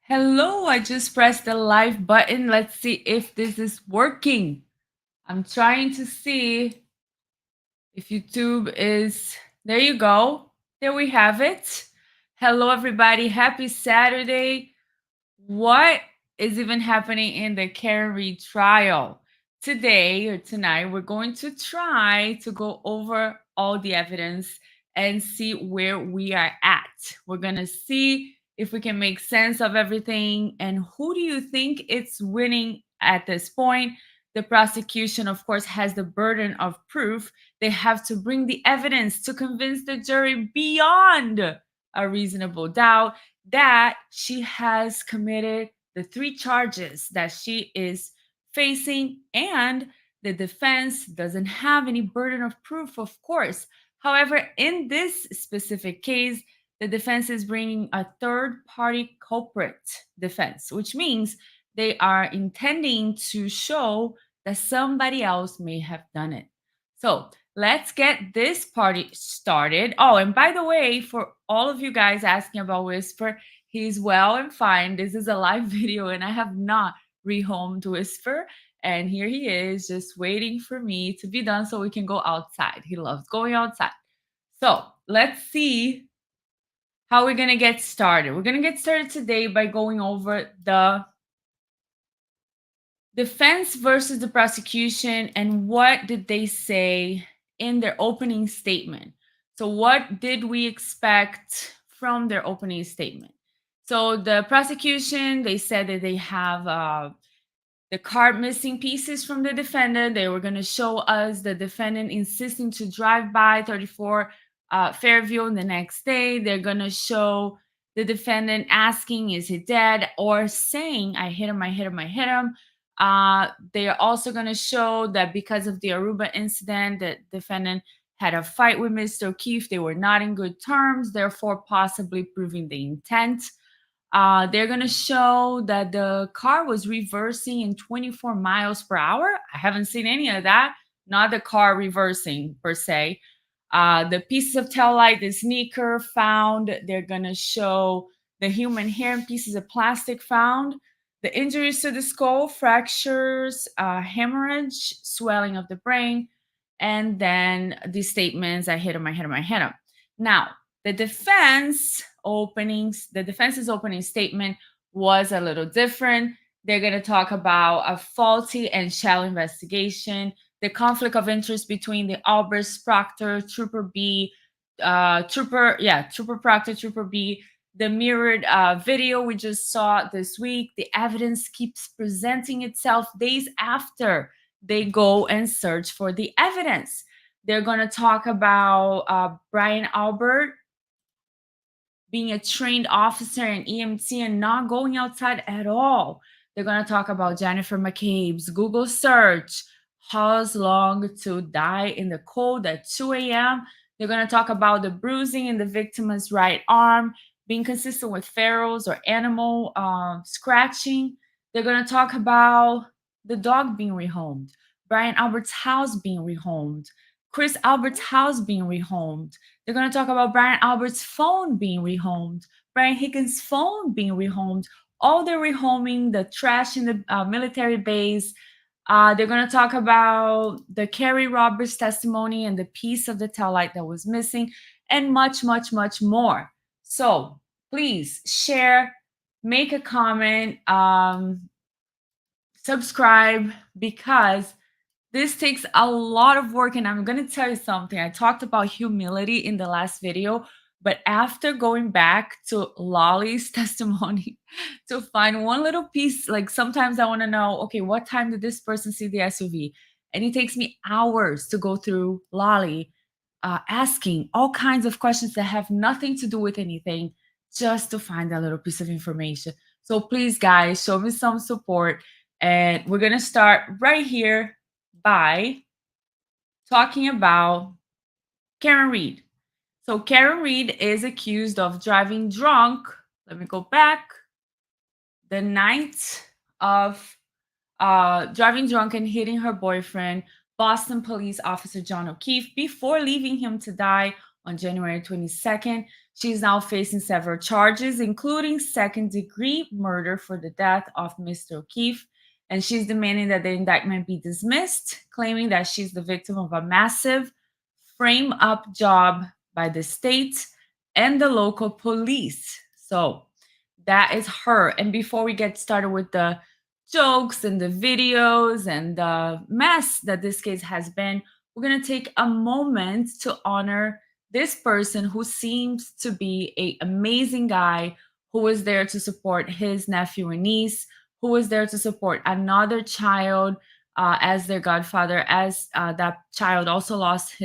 Hello, I just pressed the live button. Let's see if this is working. I'm trying to see if YouTube is. There you go. There we have it. Hello, everybody. Happy Saturday. What is even happening in the Karen Reed trial? Today or tonight, we're going to try to go over all the evidence and see where we are at. We're going to see if we can make sense of everything and who do you think it's winning at this point. The prosecution, of course, has the burden of proof. They have to bring the evidence to convince the jury beyond a reasonable doubt that she has committed the three charges that she is facing, and the defense doesn't have any burden of proof, of course. However, in this specific case, the defense is bringing a third party culprit defense, which means they are intending to show that somebody else may have done it. So let's get this party started. Oh, and by the way, for all of you guys asking about Whisper, he's well and fine. This is a live video, and I have not rehomed Whisper. And here he is, just waiting for me to be done so we can go outside. He loves going outside. So let's see how we're going to get started. We're going to get started today by going over the defense versus the prosecution and what did they say in their opening statement. So what did we expect from their opening statement? So the prosecution, they said that they have the car missing pieces from the defendant. They were going to show us the defendant insisting to drive by 34 Fairview the next day. They're going to show the defendant asking, is he dead? Or saying, I hit him, I hit him, I hit him. They are also going to show that because of the Aruba incident, the defendant had a fight with Mr. O'Keefe. They were not in good terms, therefore possibly proving the intent. They're going to show that the car was reversing in 24 miles per hour. I haven't seen any of that. Not the car reversing per se. The pieces of tail light, the sneaker found. They're going to show the human hair and pieces of plastic found. The injuries to the skull, fractures, hemorrhage, swelling of the brain, and then the statements, I hit him, I hit him, I hit him. Now, the defense's opening statement was a little different. They're going to talk about a faulty and shallow investigation, the conflict of interest between the Alberts, Proctor, Trooper Proctor, Trooper B, the mirrored video we just saw this week. The evidence keeps presenting itself days after they go and search for the evidence. They're going to talk about Brian Albert being a trained officer in EMT and not going outside at all. They're going to talk about Jennifer Macabe's Google search, how long to die in the cold at 2 a.m. They're going to talk about the bruising in the victim's right arm, being consistent with ferals or animal scratching. They're going to talk about the dog being rehomed, Brian Albert's house being rehomed, Chris Albert's house being rehomed. They're going to talk about Brian Albert's phone being rehomed, Brian Higgins' phone being rehomed, all the rehoming, the trash in the military base. They're going to talk about the Kerry Roberts testimony and the piece of the tail light that was missing, and much, much, much more. So please share, make a comment, subscribe, because this takes a lot of work. And I'm going to tell you something. I talked about humility in the last video, but after going back to Lolly's testimony to find one little piece, like sometimes I want to know, okay, what time did this person see the SUV? And it takes me hours to go through Lolly, asking all kinds of questions that have nothing to do with anything, just to find that little piece of information. So please, guys, show me some support. And we're going to start right here by talking about Karen Reed. So Karen Reed is accused of driving drunk. Let me go back. The night of driving drunk and hitting her boyfriend, Boston police officer John O'Keefe, before leaving him to die on January 22nd. She's now facing several charges, including second-degree murder for the death of Mr. O'Keefe. And she's demanding that the indictment be dismissed, claiming that she's the victim of a massive frame-up job by the state and the local police. So that is her. And before we get started with the jokes and the videos and the mess that this case has been, we're going to take a moment to honor this person who seems to be an amazing guy, who was there to support his nephew and niece, who was there to support another child as their godfather, as that child also lost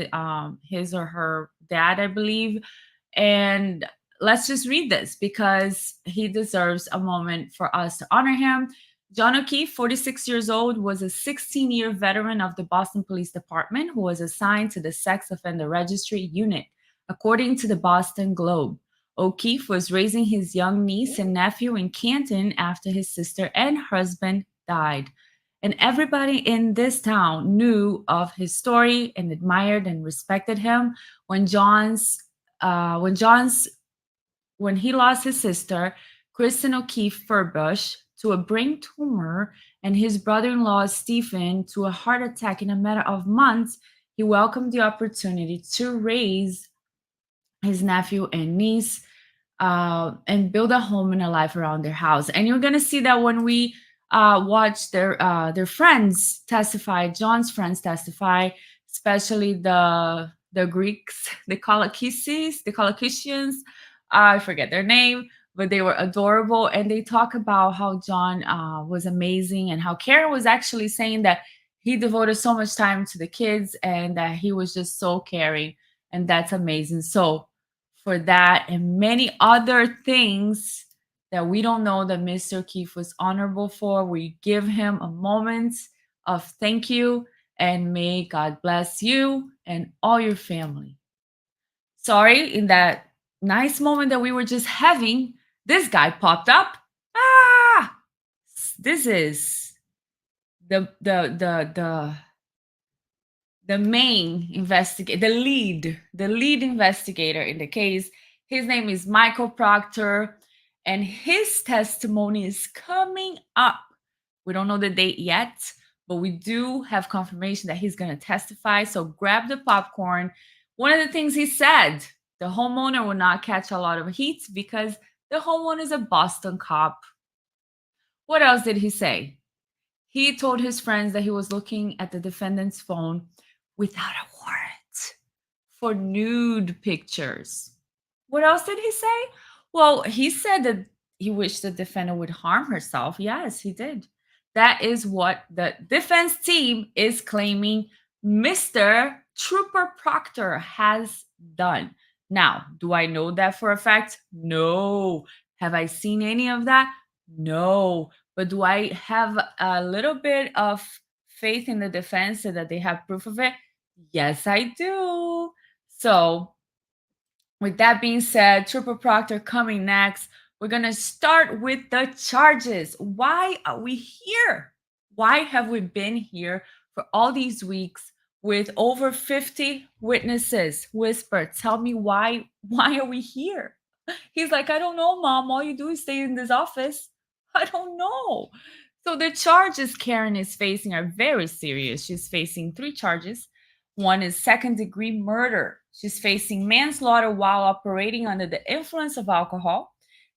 his or her dad, I believe. And let's just read this because he deserves a moment for us to honor him. John O'Keefe, 46 years old, was a 16-year veteran of the Boston Police Department who was assigned to the Sex Offender Registry Unit, according to the Boston Globe. O'Keefe was raising his young niece and nephew in Canton after his sister and husband died. And everybody in this town knew of his story and admired and respected him. When he lost his sister, Kristen O'Keefe Furbush, to a brain tumor, and his brother-in-law Stephen to a heart attack in a matter of months, he welcomed the opportunity to raise his nephew and niece and build a home and a life around their house. And you're gonna see that when we watch their friends testify, John's friends testify, especially the Greeks, the Colachicians. I forget their name, but they were adorable, and they talk about how John was amazing, and how Karen was actually saying that he devoted so much time to the kids and that he was just so caring, and that's amazing. So for that and many other things that we don't know that Mr. O'Keefe was honorable for, we give him a moment of thank you, and may God bless you and all your family. Sorry, in that nice moment that we were just having, this guy popped up. Ah, this is the main investigator, the lead investigator in the case. His name is Michael Proctor, and his testimony is coming up. We don't know the date yet, but we do have confirmation that he's going to testify. So grab the popcorn. One of the things he said, the homeowner will not catch a lot of heat because the homeowner is a Boston cop. What else did he say? He told his friends that he was looking at the defendant's phone without a warrant for nude pictures. What else did he say? Well, he said that he wished the defendant would harm herself. Yes, he did. That is what the defense team is claiming Mr. Trooper Proctor has done. Now, do I know that for a fact? No. Have I seen any of that? No. But do I have a little bit of faith in the defense so that they have proof of it? Yes, I do. So, with that being said, Trooper Proctor coming next. We're going to start with the charges. Why are we here? Why have we been here for all these weeks with over 50 witnesses? Whisper, tell me why are we here? He's like, I don't know, Mom. All you do is stay in this office. I don't know. So the charges Karen is facing are very serious. She's facing 3 charges. One is second-degree murder. She's facing manslaughter while operating under the influence of alcohol.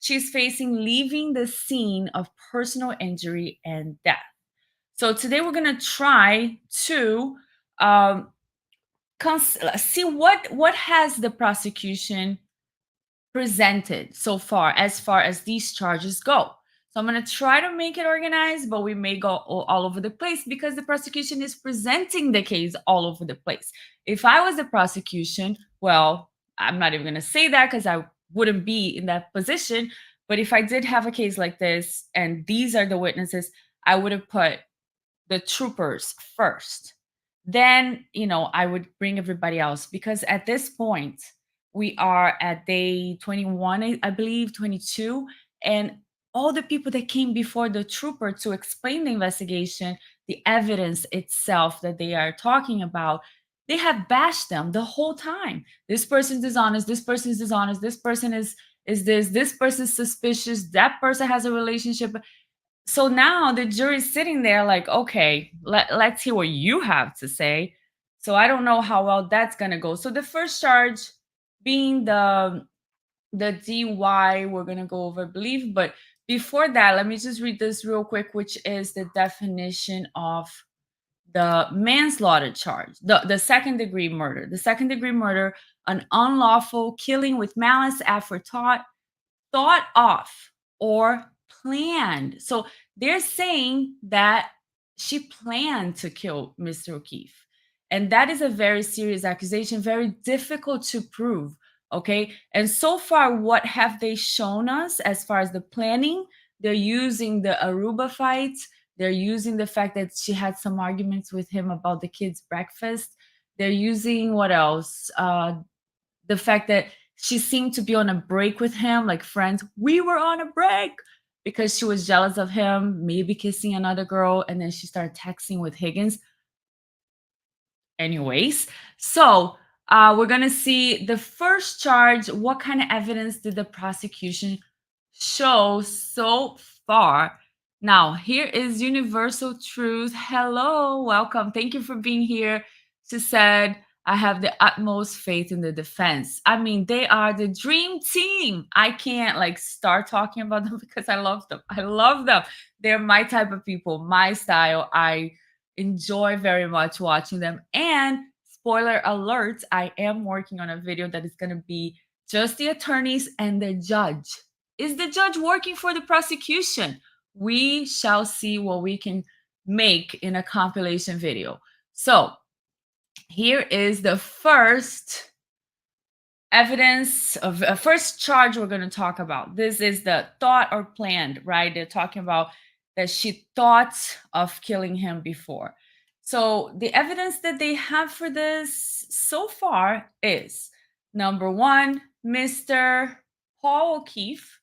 She's facing leaving the scene of personal injury and death. So today we're going to try to see what has the prosecution presented so far as these charges go. So I'm going to try to make it organized, but we may go all over the place because the prosecution is presenting the case all over the place. If I was the prosecution, well, I'm not even going to say that because I wouldn't be in that position. But if I did have a case like this and these are the witnesses, I would have put the troopers first. Then, I would bring everybody else because at this point, we are at day 21, I believe, 22, and all the people that came before the trooper to explain the investigation, the evidence itself that they are talking about, They have bashed them the whole time. This person's dishonest, this person is dishonest, this person is this person's suspicious, that person has a relationship. So now the jury's sitting there like, okay, let's hear what you have to say. So I don't know how well that's gonna go. So the first charge being the DUI, we're gonna go over, I believe. But before that, let me just read this real quick, which is the definition of the manslaughter charge, the second degree murder. The second degree murder, an unlawful killing with malice aforethought, thought of or planned. So they're saying that she planned to kill Mr. O'Keefe. And that is a very serious accusation, very difficult to prove. Okay. And so far, what have they shown us as far as the planning? They're using the Aruba fight. They're using the fact that she had some arguments with him about the kids' breakfast. They're using what else? The fact that she seemed to be on a break with him, like friends. We were on a break because she was jealous of him, maybe kissing another girl, and then she started texting with Higgins. Anyways, so we're gonna see the first charge. What kind of evidence did the prosecution show so far? Now, here is Universal Truth. Hello, welcome. Thank you for being here. She said, I have the utmost faith in the defense. I mean, they are the dream team. I can't like start talking about them because I love them. I love them. They're my type of people, my style. I enjoy very much watching them. And spoiler alert, I am working on a video that is going to be just the attorneys and the judge. Is the judge working for the prosecution? We shall see what we can make in a compilation video. So here is the first evidence of a first charge we're going to talk about. This is the thought or planned, right? They're talking about that she thought of killing him before. So the evidence that they have for this so far is number one, Mr. Paul O'Keefe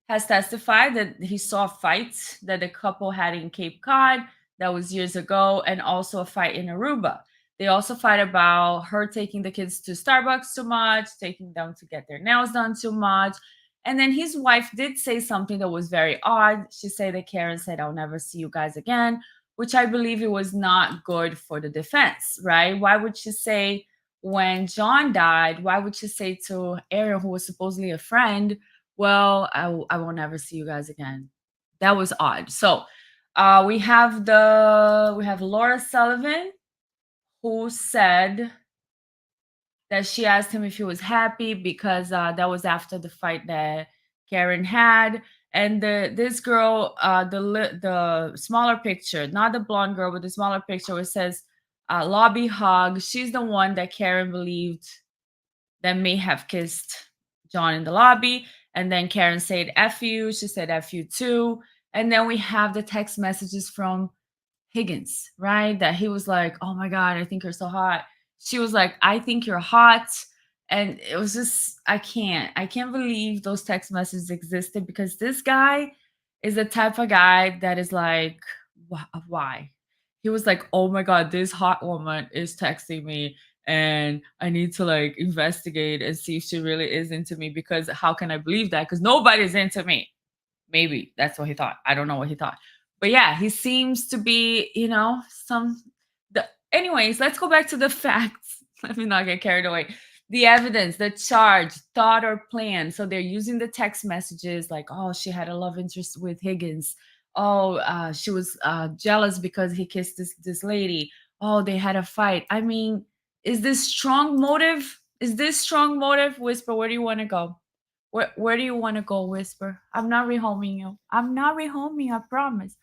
has testified that he saw a fight that the couple had in Cape Cod that was years ago, and also a fight in Aruba. They also fight about her taking the kids to Starbucks too much, taking them to get their nails done too much. And then his wife did say something that was very odd. She said that Karen said, I'll never see you guys again, which I believe it was not good for the defense, right? Why would she say when John died, why would she say to Aaron, who was supposedly a friend, well, I will never see you guys again? That was odd. So we have Laura Sullivan, who said that she asked him if he was happy because that was after the fight that Karen had. And this girl, the smaller picture, not the blonde girl, but the smaller picture, where it says lobby hug. She's the one that Karen believed that may have kissed John in the lobby. And then Karen said F you. She said F you too. And then we have the text messages from Higgins, right? That he was like, oh my God, I think you're so hot. She was like, I think you're hot. And it was just, I can't believe those text messages existed, because this guy is the type of guy that is like, why? He was like, oh my God, this hot woman is texting me and I need to like investigate and see if she really is into me, because how can I believe that? Because nobody's into me. Maybe that's what he thought. I don't know what he thought. But yeah, he seems to be, anyways, let's go back to the facts. Let me not get carried away. The evidence, the charge, thought or plan. So they're using the text messages like, oh, she had a love interest with Higgins. Oh, she was jealous because he kissed this lady. Oh, they had a fight. I mean, is this strong motive? Is this strong motive? Whisper, where do you want to go? Where do you want to go, Whisper? I'm not rehoming you. I'm not rehoming, I promise.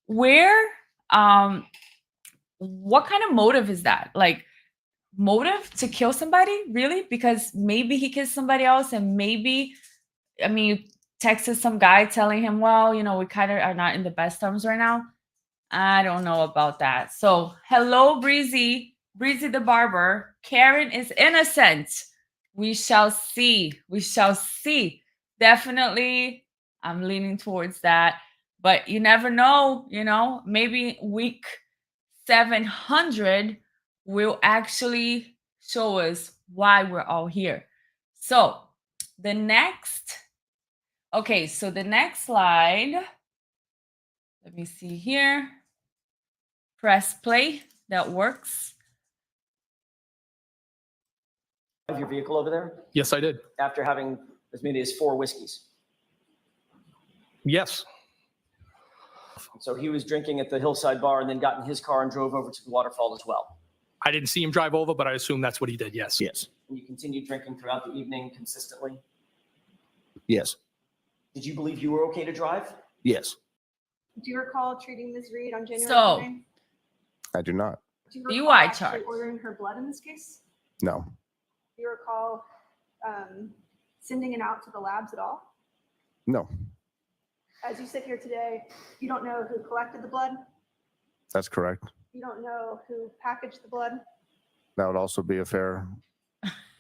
Where what kind of motive is that? Like, motive to kill somebody? Really? Because maybe he kissed somebody else, and maybe, I mean, you texted some guy telling him, well, we kind of are not in the best terms right now. I don't know about that. So, hello, Breezy. Breezy the barber. Karen is innocent. We shall see. We shall see. Definitely, I'm leaning towards that. But you never know, maybe week 700 will actually show us why we're all here. So the next, okay, so the next slide, let me see here. Press play, that works. Your vehicle over there? Yes, I did. After having as many as 4 whiskeys. Yes. So he was drinking at the Hillside Bar and then got in his car and drove over to the waterfall as well. I didn't see him drive over, but I assume that's what he did. Yes. Yes. And you continued drinking throughout the evening consistently. Yes. Did you believe you were okay to drive? Yes. Do you recall treating Ms. Reed on January So- 9th? I do not. Do you DUI recall actually charge. ordering her blood in this case? No. Do you recall sending it out to the labs at all? No. As you sit here today, you don't know who collected the blood. That's correct. You don't know who packaged the blood, That would also be a fair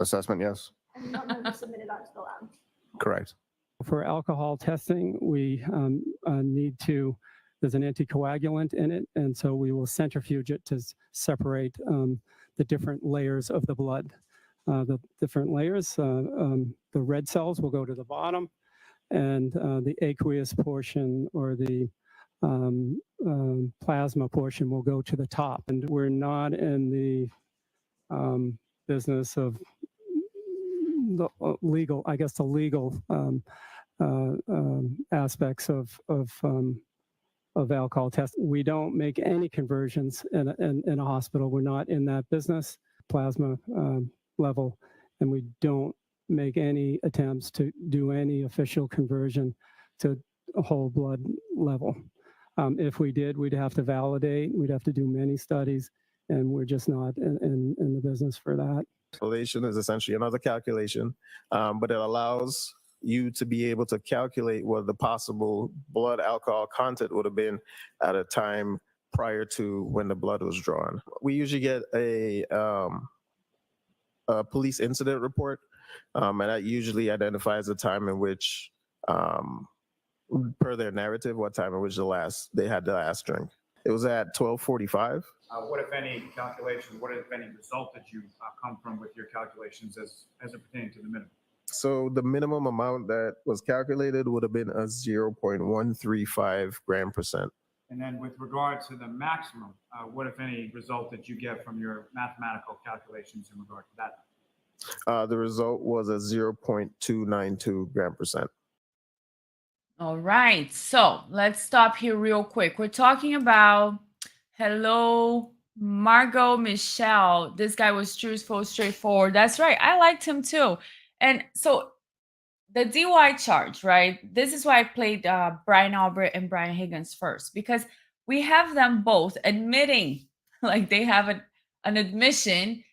assessment. Yes. and you don't know who submitted that to the lab. Correct. For alcohol testing, we need to, there's an anticoagulant in it, and so we will centrifuge it to separate the different layers of the blood. The different layers, the red cells will go to the bottom, and the aqueous portion or the plasma portion will go to the top. And we're not in the business of the legal, I guess the legal aspects of alcohol testing. We don't make any conversions in a hospital. We're not in that business, plasma level, and we don't make any attempts to do any official conversion to a whole blood level. If we did, we'd have to validate, we'd have to do many studies, and we're just not in the business for that. Calculation is essentially another calculation, but it allows you to be able to calculate what the possible blood alcohol content would have been at a time prior to when the blood was drawn. We usually get a police incident report, and that usually identifies the time in which, per their narrative, what time in which they had the last drink. It was at 12:45. What, if any, calculation, what, if any, result did you come from with your calculations as it pertaining to the minimum? So the minimum amount that was calculated would have been a 0.135 gram percent. And then with regard to the maximum, what, if any, result did you get from your mathematical calculations in regard to that? The result was a 0.292 gram percent. All right, so let's stop here real quick. We're talking about, hello, Margot Michelle. This guy was truthful, straightforward. That's right, I liked him too. And so the DUI charge, right? This is why I played Brian Albert and Brian Higgins first, because we have them both admitting, like they have an admission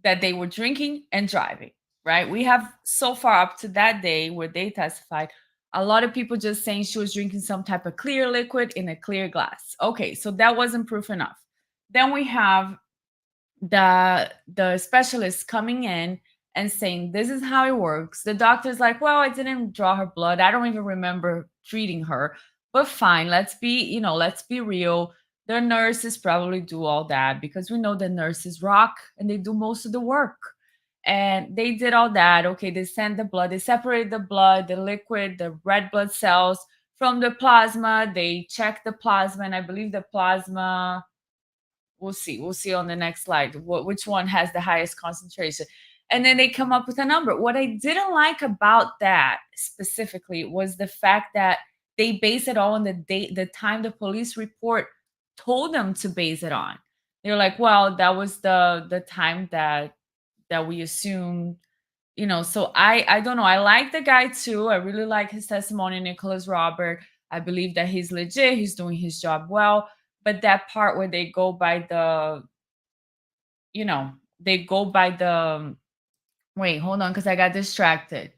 that they were drinking and driving, right? We have so far up to that day where they testified, a lot of people just saying she was drinking some type of clear liquid in a clear glass. Okay, so that wasn't proof enough. Then we have the specialist coming in and saying, this is how it works. The doctor's like, well, I didn't draw her blood. I don't even remember treating her, but fine. Let's be real. The nurses probably do all that because we know the nurses rock and they do most of the work. And they did all that. Okay, they sent the blood, they separated the blood, the liquid, the red blood cells from the plasma. They checked the plasma, and I believe the plasma, we'll see on the next slide, which one has the highest concentration. And then they come up with a number. What I didn't like about that specifically was the fact that they base it all on the time the police report told them to base it on. They're like, well, that was the time that we assumed, so I don't know. I like the guy too. I really like his testimony, Nicholas Robert. I believe that he's legit. He's doing his job well. But that part where they go by wait, hold on, because I got distracted.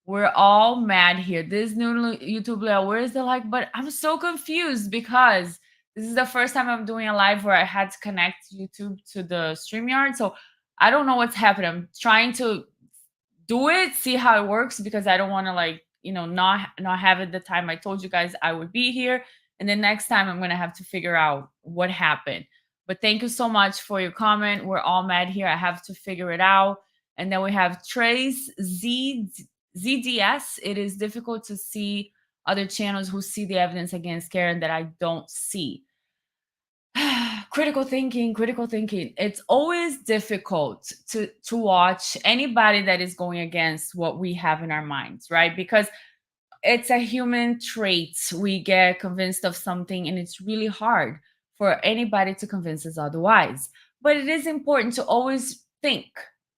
We're all mad here. This new YouTube layout, where is the like? But I'm so confused because this is the first time I'm doing a live where I had to connect YouTube to the StreamYard. So I don't know what's happening. I'm trying to do it, see how it works, because I don't want to not have it the time I told you guys I would be here. And then next time I'm going to have to figure out what happened. But thank you so much for your comment. We're all mad here. I have to figure it out. And then we have Trace ZDS. It is difficult to see other channels who see the evidence against Karen that I don't see. Critical thinking. It's always difficult to watch anybody that is going against what we have in our minds, right? Because it's a human trait. We get convinced of something, and it's really hard for anybody to convince us otherwise. But it is important to always think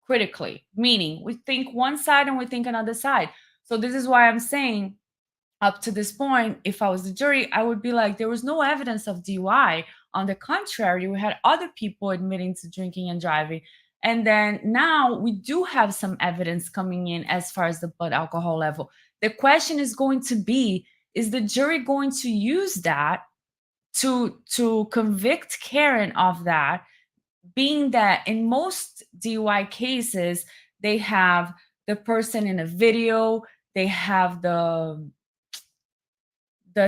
critically, meaning we think one side and we think another side. So this is why I'm saying, up to this point, if I was the jury, I would be like, there was no evidence of DUI. On the contrary, we had other people admitting to drinking and driving. And then now we do have some evidence coming in as far as the blood alcohol level. The question is going to be, is the jury going to use that to convict Karen of that, being that in most DUI cases, they have the person in a video, they have the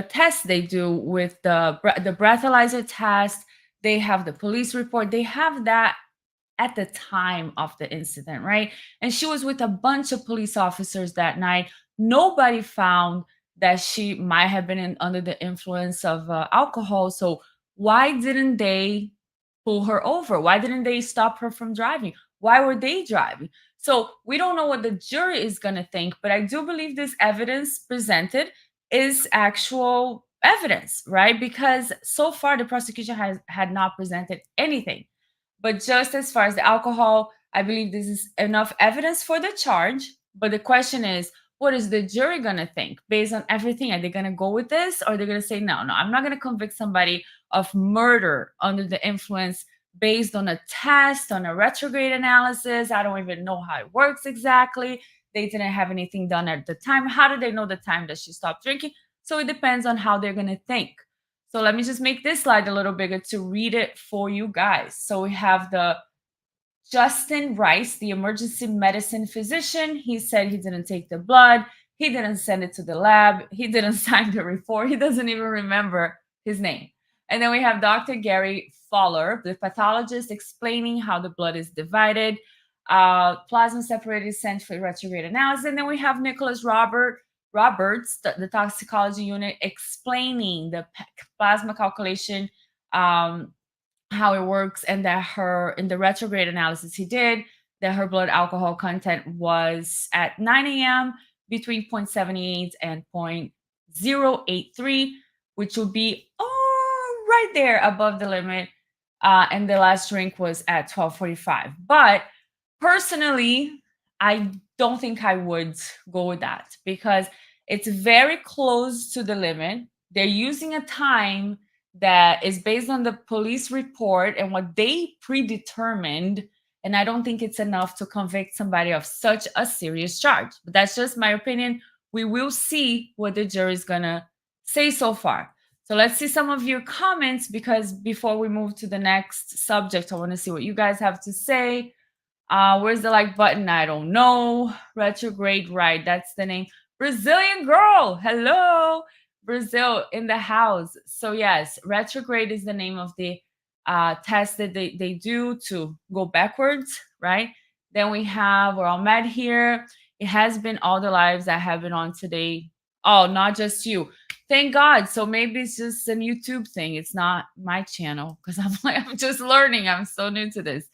test they do with the breathalyzer test, they have the police report, they have that at the time of the incident, right? And she was with a bunch of police officers that night. Nobody found that she might have been under the influence of alcohol. So why didn't they pull her over? Why didn't they stop her from driving? Why were they driving? So we don't know what the jury is going to think, but I do believe this evidence presented is actual evidence, right? Because so far the prosecution had not presented anything. But just as far as the alcohol, I believe this is enough evidence for the charge. But the question is, what is the jury going to think based on everything? Are they going to go with this, or are they going to say, no, I'm not going to convict somebody of murder under the influence based on a test, on a retrograde analysis? I don't even know how it works exactly. They didn't have anything done at the time. How do they know the time that she stopped drinking? So it depends on how they're going to think. So let me just make this slide a little bigger to read it for you guys. So we have the Justin Rice, the emergency medicine physician. He said he didn't take the blood. He didn't send it to the lab. He didn't sign the report. He doesn't even remember his name. And then we have Dr. Gary Fowler, the pathologist, explaining how the blood is divided. Plasma separated sent for retrograde analysis. And then we have Nicholas Roberts, the toxicology unit, explaining the plasma calculation, how it works, and that in the retrograde analysis he did, that her blood alcohol content was at 9 a.m. between 0.78 and 0.083, which would be right there above the limit. And the last drink was at 12:45. But personally, I don't think I would go with that because it's very close to the limit. They're using a time that is based on the police report and what they predetermined. And I don't think it's enough to convict somebody of such a serious charge. But that's just my opinion. We will see what the jury is going to say so far. So let's see some of your comments, because before we move to the next subject, I want to see what you guys have to say. Where's the like button? I don't know. Retrograde, right? That's the name. Brazilian girl. Hello. Brazil in the house. So yes, retrograde is the name of the test that they do to go backwards, right? Then we're all mad here. It has been all the lives I have been on today. Oh, not just you. Thank God. So maybe it's just a YouTube thing. It's not my channel because I'm just learning. I'm so new to this.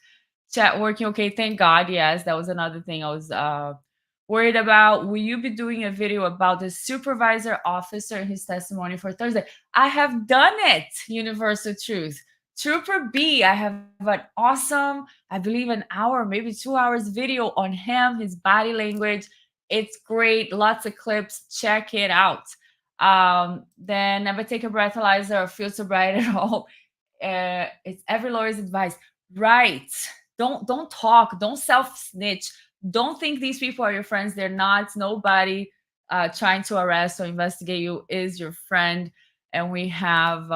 Chat working okay. Thank God. Yes, that was another thing I was worried about. Will you be doing a video about the supervisor officer and his testimony for Thursday? I have done it, Universal Truth. Trooper B, I have an awesome, I believe an hour, maybe 2 hours video on him, his body language. It's great. Lots of clips. Check it out. Then never take a breathalyzer or feel sobriety at all. It's every lawyer's advice. Right. Don't talk. Don't self-snitch. Don't think these people are your friends. They're not. Nobody trying to arrest or investigate you is your friend. And we have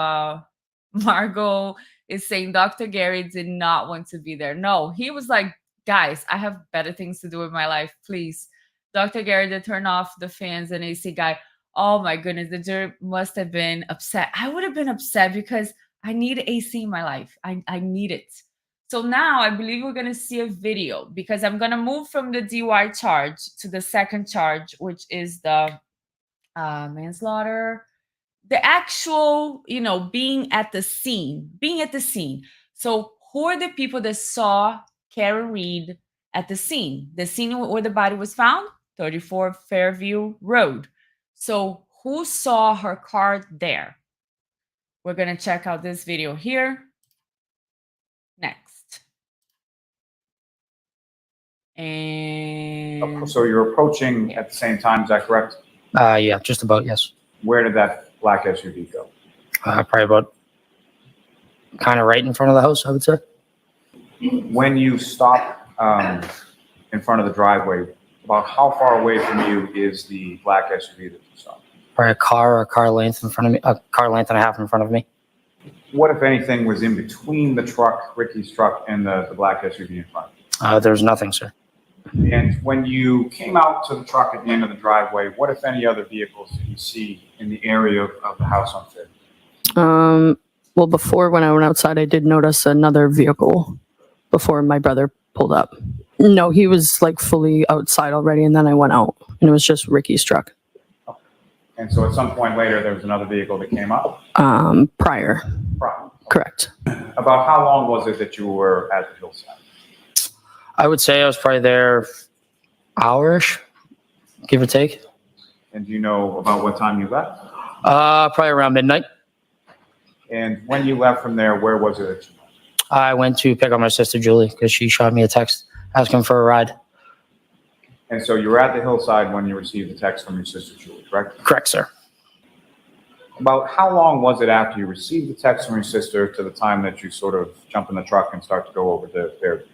Margot is saying Dr. Gary did not want to be there. No, he was like, guys, I have better things to do with my life. Please. Dr. Gary did turn off the fans and AC guy. Oh my goodness, the jury must have been upset. I would have been upset because I need AC in my life. I need it. So now I believe we're going to see a video because I'm going to move from the DUI charge to the second charge, which is the manslaughter, the actual, being at the scene. So who are the people that saw Karen Reed at the scene? The scene where the body was found, 34 Fairview Road. So who saw her car there? We're going to check out this video here. Next. And So you're approaching at the same time, is that correct? Yeah, just about, yes. Where did that black SUV go? Probably about kind of right in front of the house, I would say. When you stop in front of the driveway, about how far away from you is the black SUV that you saw? Probably a car length in front of me, a car length and a half in front of me. What, if anything, was in between the truck, Ricky's truck, and the black SUV in front? There's nothing, sir. And when you came out to the truck at the end of the driveway, what, if any, other vehicles did you see in the area of the house on Fairview? Well, before when I went outside, I did notice another vehicle before my brother pulled up. No, he was like fully outside already, and then I went out, and it was just Ricky's truck. And so at some point later, there was another vehicle that came up? Prior. Correct. About how long was it that you were at the hillside? I would say I was probably there hour-ish, give or take. And do you know about what time you left? Probably around midnight. And when you left from there, where was it that you went? I went to pick up my sister, Julie, because she shot me a text asking for a ride. And so you were at the hillside when you received the text from your sister, Julie, correct? Correct, sir. About how long was it after you received the text from your sister to the time that you sort of jump in the truck and start to go over to Fairview?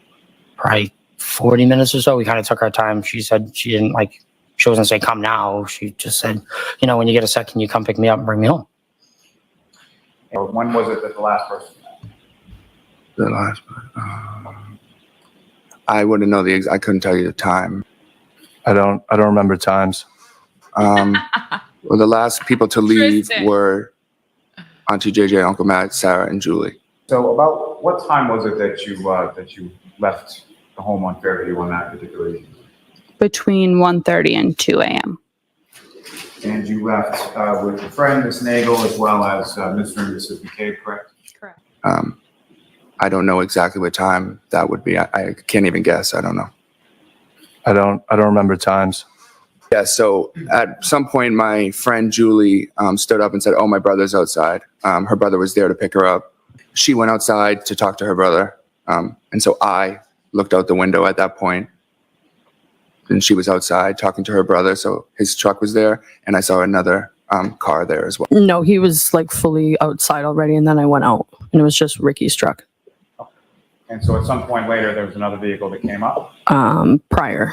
Probably 40 minutes or so. We kind of took our time. She said she didn't she wasn't saying come now. She just said, when you get a second, you come pick me up and bring me home. Or when was it that the last person met? The last, I wouldn't know I couldn't tell you the time. I don't remember times. Well, the last people to leave Tristan. were Auntie JJ, Uncle Matt, Sarah, and Julie. So about what time was it that you left the home on Fairview on that particular evening? Between 1:30 and 2 a.m. And you left with your friend, Miss Nagel, as well as Mr. and Mrs. Macabe, correct? Correct. I don't know exactly what time that would be. I can't even guess. I don't know. I don't remember times. Yeah, so at some point, my friend Julie stood up and said, "Oh, my brother's outside." Her brother was there to pick her up. She went outside to talk to her brother. And so I looked out the window at that point, and she was outside talking to her brother. So his truck was there, and I saw another car there as well. No, he was like fully outside already, and then I went out, and it was just Ricky's truck. And so at some point later, there was another vehicle that came up? Prior.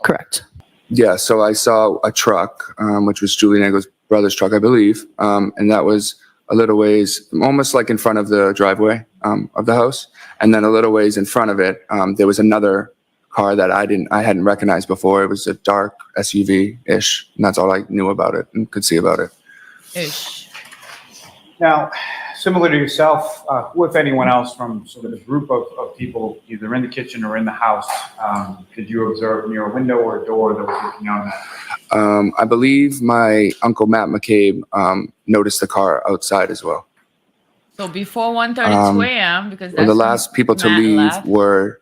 Correct. Yeah, so I saw a truck, which was Julie Nagel's brother's truck, I believe. And that was a little ways, almost like in front of the driveway of the house. And then a little ways in front of it, there was another car that I hadn't recognized before. It was a dark SUV-ish, and that's all I knew about it and could see about it. Ish. Now, similar to yourself, who, if anyone else from sort of the group of people, either in the kitchen or in the house, could you observe near a window or a door that was looking out at? I believe my Uncle Matt Macabe noticed the car outside as well. So before 1:32 a.m., because that's the last people to Matt leave left. were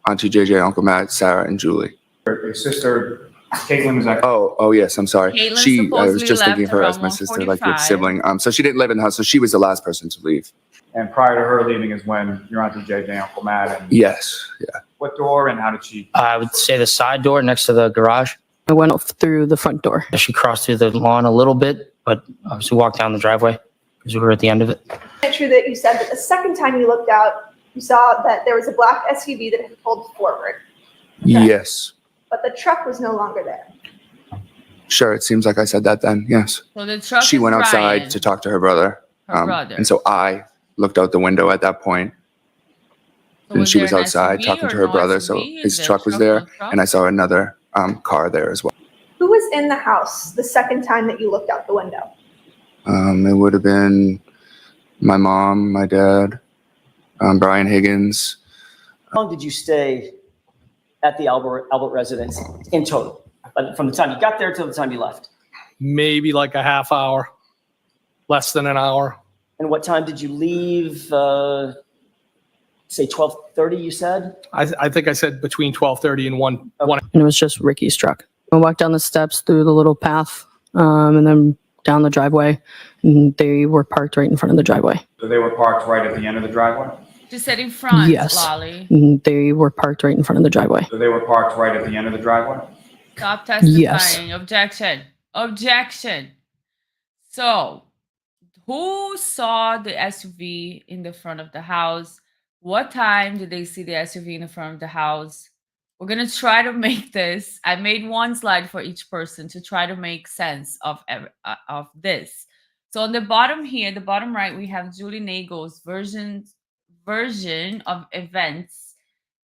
Auntie JJ, Uncle Matt, Sarah, and Julie. Your sister, Caitlin, is that? Oh yes, I'm sorry. Caitlin I was supposedly just thinking of her left as my around sister, like your 1:45. sibling. So she didn't live in the house, so she was the last person to leave. And prior to her leaving is when your Auntie JJ, Uncle Matt, and Yes, yeah. what door and how did she? I would say the side door next to the garage. I went out through the front door. She crossed through the lawn a little bit, but obviously walked down the driveway because we were at the end of it. Is it true that you said that the second time you looked out, you saw that there was a black SUV that had pulled forward, Yes. but the truck was no longer there? Sure, it seems like I said that then, yes. So the truck She is went outside Ryan, to talk to her brother. her brother. And so I looked out the window at that point, So and she there was an outside SUV talking or to her no brother. SUV? So Is his there a truck was truck, there, no truck? and I saw another car there as well. Who was in the house the second time that you looked out the window? It would have been my mom, my dad, Brian Higgins. How long did you stay at the Albert residence in total? From the time you got there till the time you left? Maybe like a half hour, less than an hour. And what time did you leave? Say 12:30, you said? I think I said between 12:30 and 1. Okay. And it was just Ricky's truck. I walked down the steps through the little path, and then down the driveway, and they were parked right in front of the driveway. So they were parked right at the end of the driveway? She said in front, Yes. Lolly. And they were parked right in front of the driveway. So they were parked right at the end of the driveway? Stop testifying. Yes. Objection. Objection. So, who saw the SUV in the front of the house? What time did they see the SUV in the front of the house? We're going to try to make this. I made one slide for each person to try to make sense of this. So on the bottom here, the bottom right, we have Julie Nagel's version of events.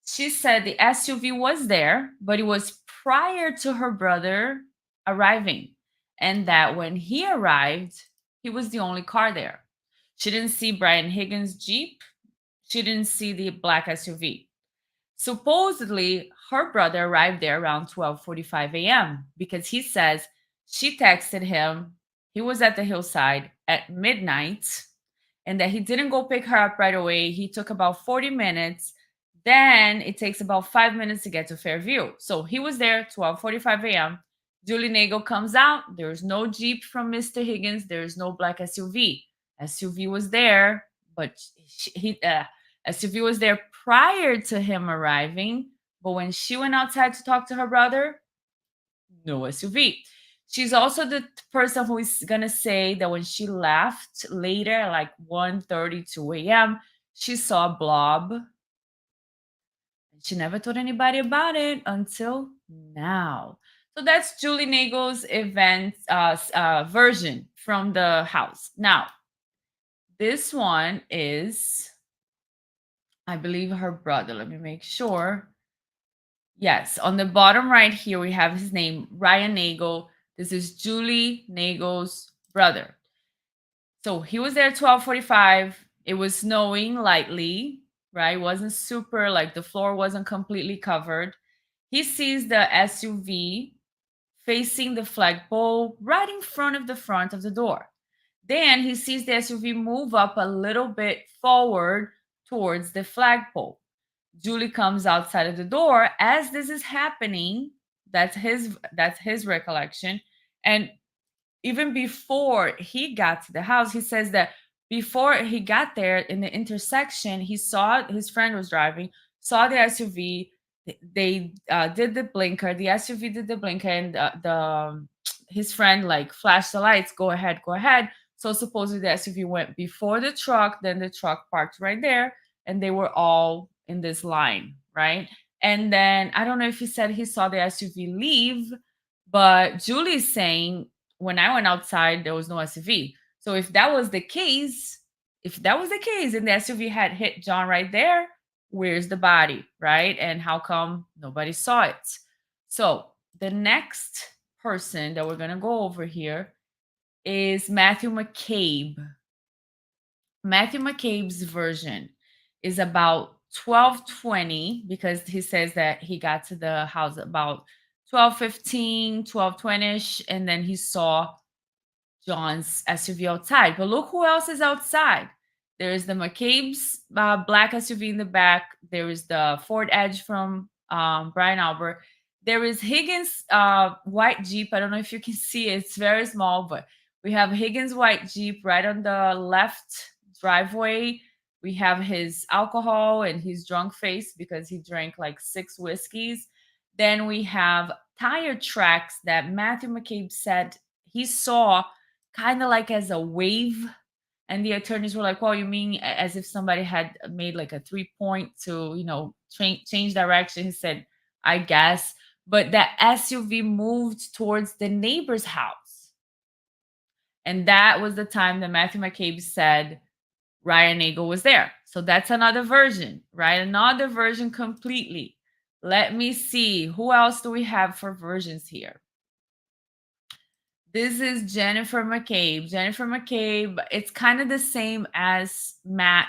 She said the SUV was there, but it was prior to her brother arriving. And that when he arrived, he was the only car there. She didn't see Brian Higgins' Jeep. She didn't see the black SUV. Supposedly, her brother arrived there around 12:45 a.m. because he says she texted him. He was at the hillside at midnight and that he didn't go pick her up right away. He took about 40 minutes. Then it takes about 5 minutes to get to Fairview. So he was there 12:45 a.m. Julie Nagel comes out. There's no Jeep from Mr. Higgins. There's no black SUV. SUV was there, but SUV was there prior to him arriving. But when she went outside to talk to her brother, no SUV. She's also the person who is going to say that when she left later, like 1:32 a.m., she saw a blob. She never told anybody about it until now. So that's Julie Nagel's event version from the house. Now, this one is, I believe, her brother. Let me make sure. Yes, on the bottom right here, we have his name, Ryan Nagel. This is Julie Nagel's brother. So he was there at 12:45. It was snowing lightly, right? It wasn't super, like the floor wasn't completely covered. He sees the SUV facing the flagpole right in front of the door. Then he sees the SUV move up a little bit forward towards the flagpole. Julie comes outside of the door as this is happening. That's his recollection. And even before he got to the house, he says that before he got there in the intersection, he saw his friend was driving, saw the SUV. They did the blinker. The SUV did the blinker, and his friend like flashed the lights. Go ahead, go ahead. So supposedly the SUV went before the truck. Then the truck parked right there, and they were all in this line, right? And then I don't know if he said he saw the SUV leave, but Julie's saying when I went outside, there was no SUV. So if that was the case, and the SUV had hit John right there, where's the body, right? And how come nobody saw it? So the next person that we're going to go over here is Matthew Macabe. Matthew Macabe's version is about 12:20 because he says that he got to the house about 12:15, 12:20ish, and then he saw John's SUV outside. But look who else is outside. There is the Macabe's black SUV in the back. There is the Ford Edge from Brian Albert. There is Higgins' white Jeep. I don't know if you can see it. It's very small, but we have Higgins' white Jeep right on the left driveway. We have his alcohol and his drunk face because he drank like 6 whiskeys. Then we have tire tracks that Matthew Macabe said he saw kind of like as a wave. And the attorneys were like, well, you mean as if somebody had made like a 3-point to, change direction? He said, I guess. But that SUV moved towards the neighbor's house. And that was the time that Matthew Macabe said Ryan Nagel was there. So that's another version, right? Another version completely. Let me see. Who else do we have for versions here? This is Jennifer Macabe. Jennifer Macabe, it's kind of the same as Matt.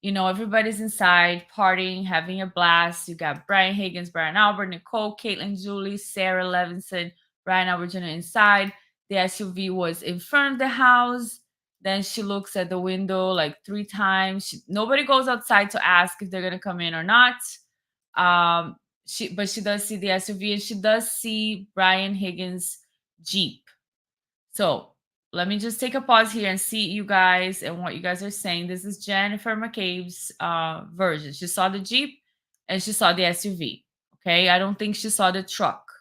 You know, everybody's inside partying, having a blast. You got Brian Higgins, Brian Albert, Nicole, Caitlin, Julie, Sarah Levinson, Brian Albert Jr. inside. The SUV was in front of the house. Then she looks at the window like 3 times. Nobody goes outside to ask if they're gonna come in or not. But she does see the SUV, and she does see Brian Higgins' Jeep. So let me just take a pause here and see you guys and what you guys are saying. This is Jennifer Macabe's version. She saw the Jeep and she saw the SUV. Okay, I don't think she saw the truck.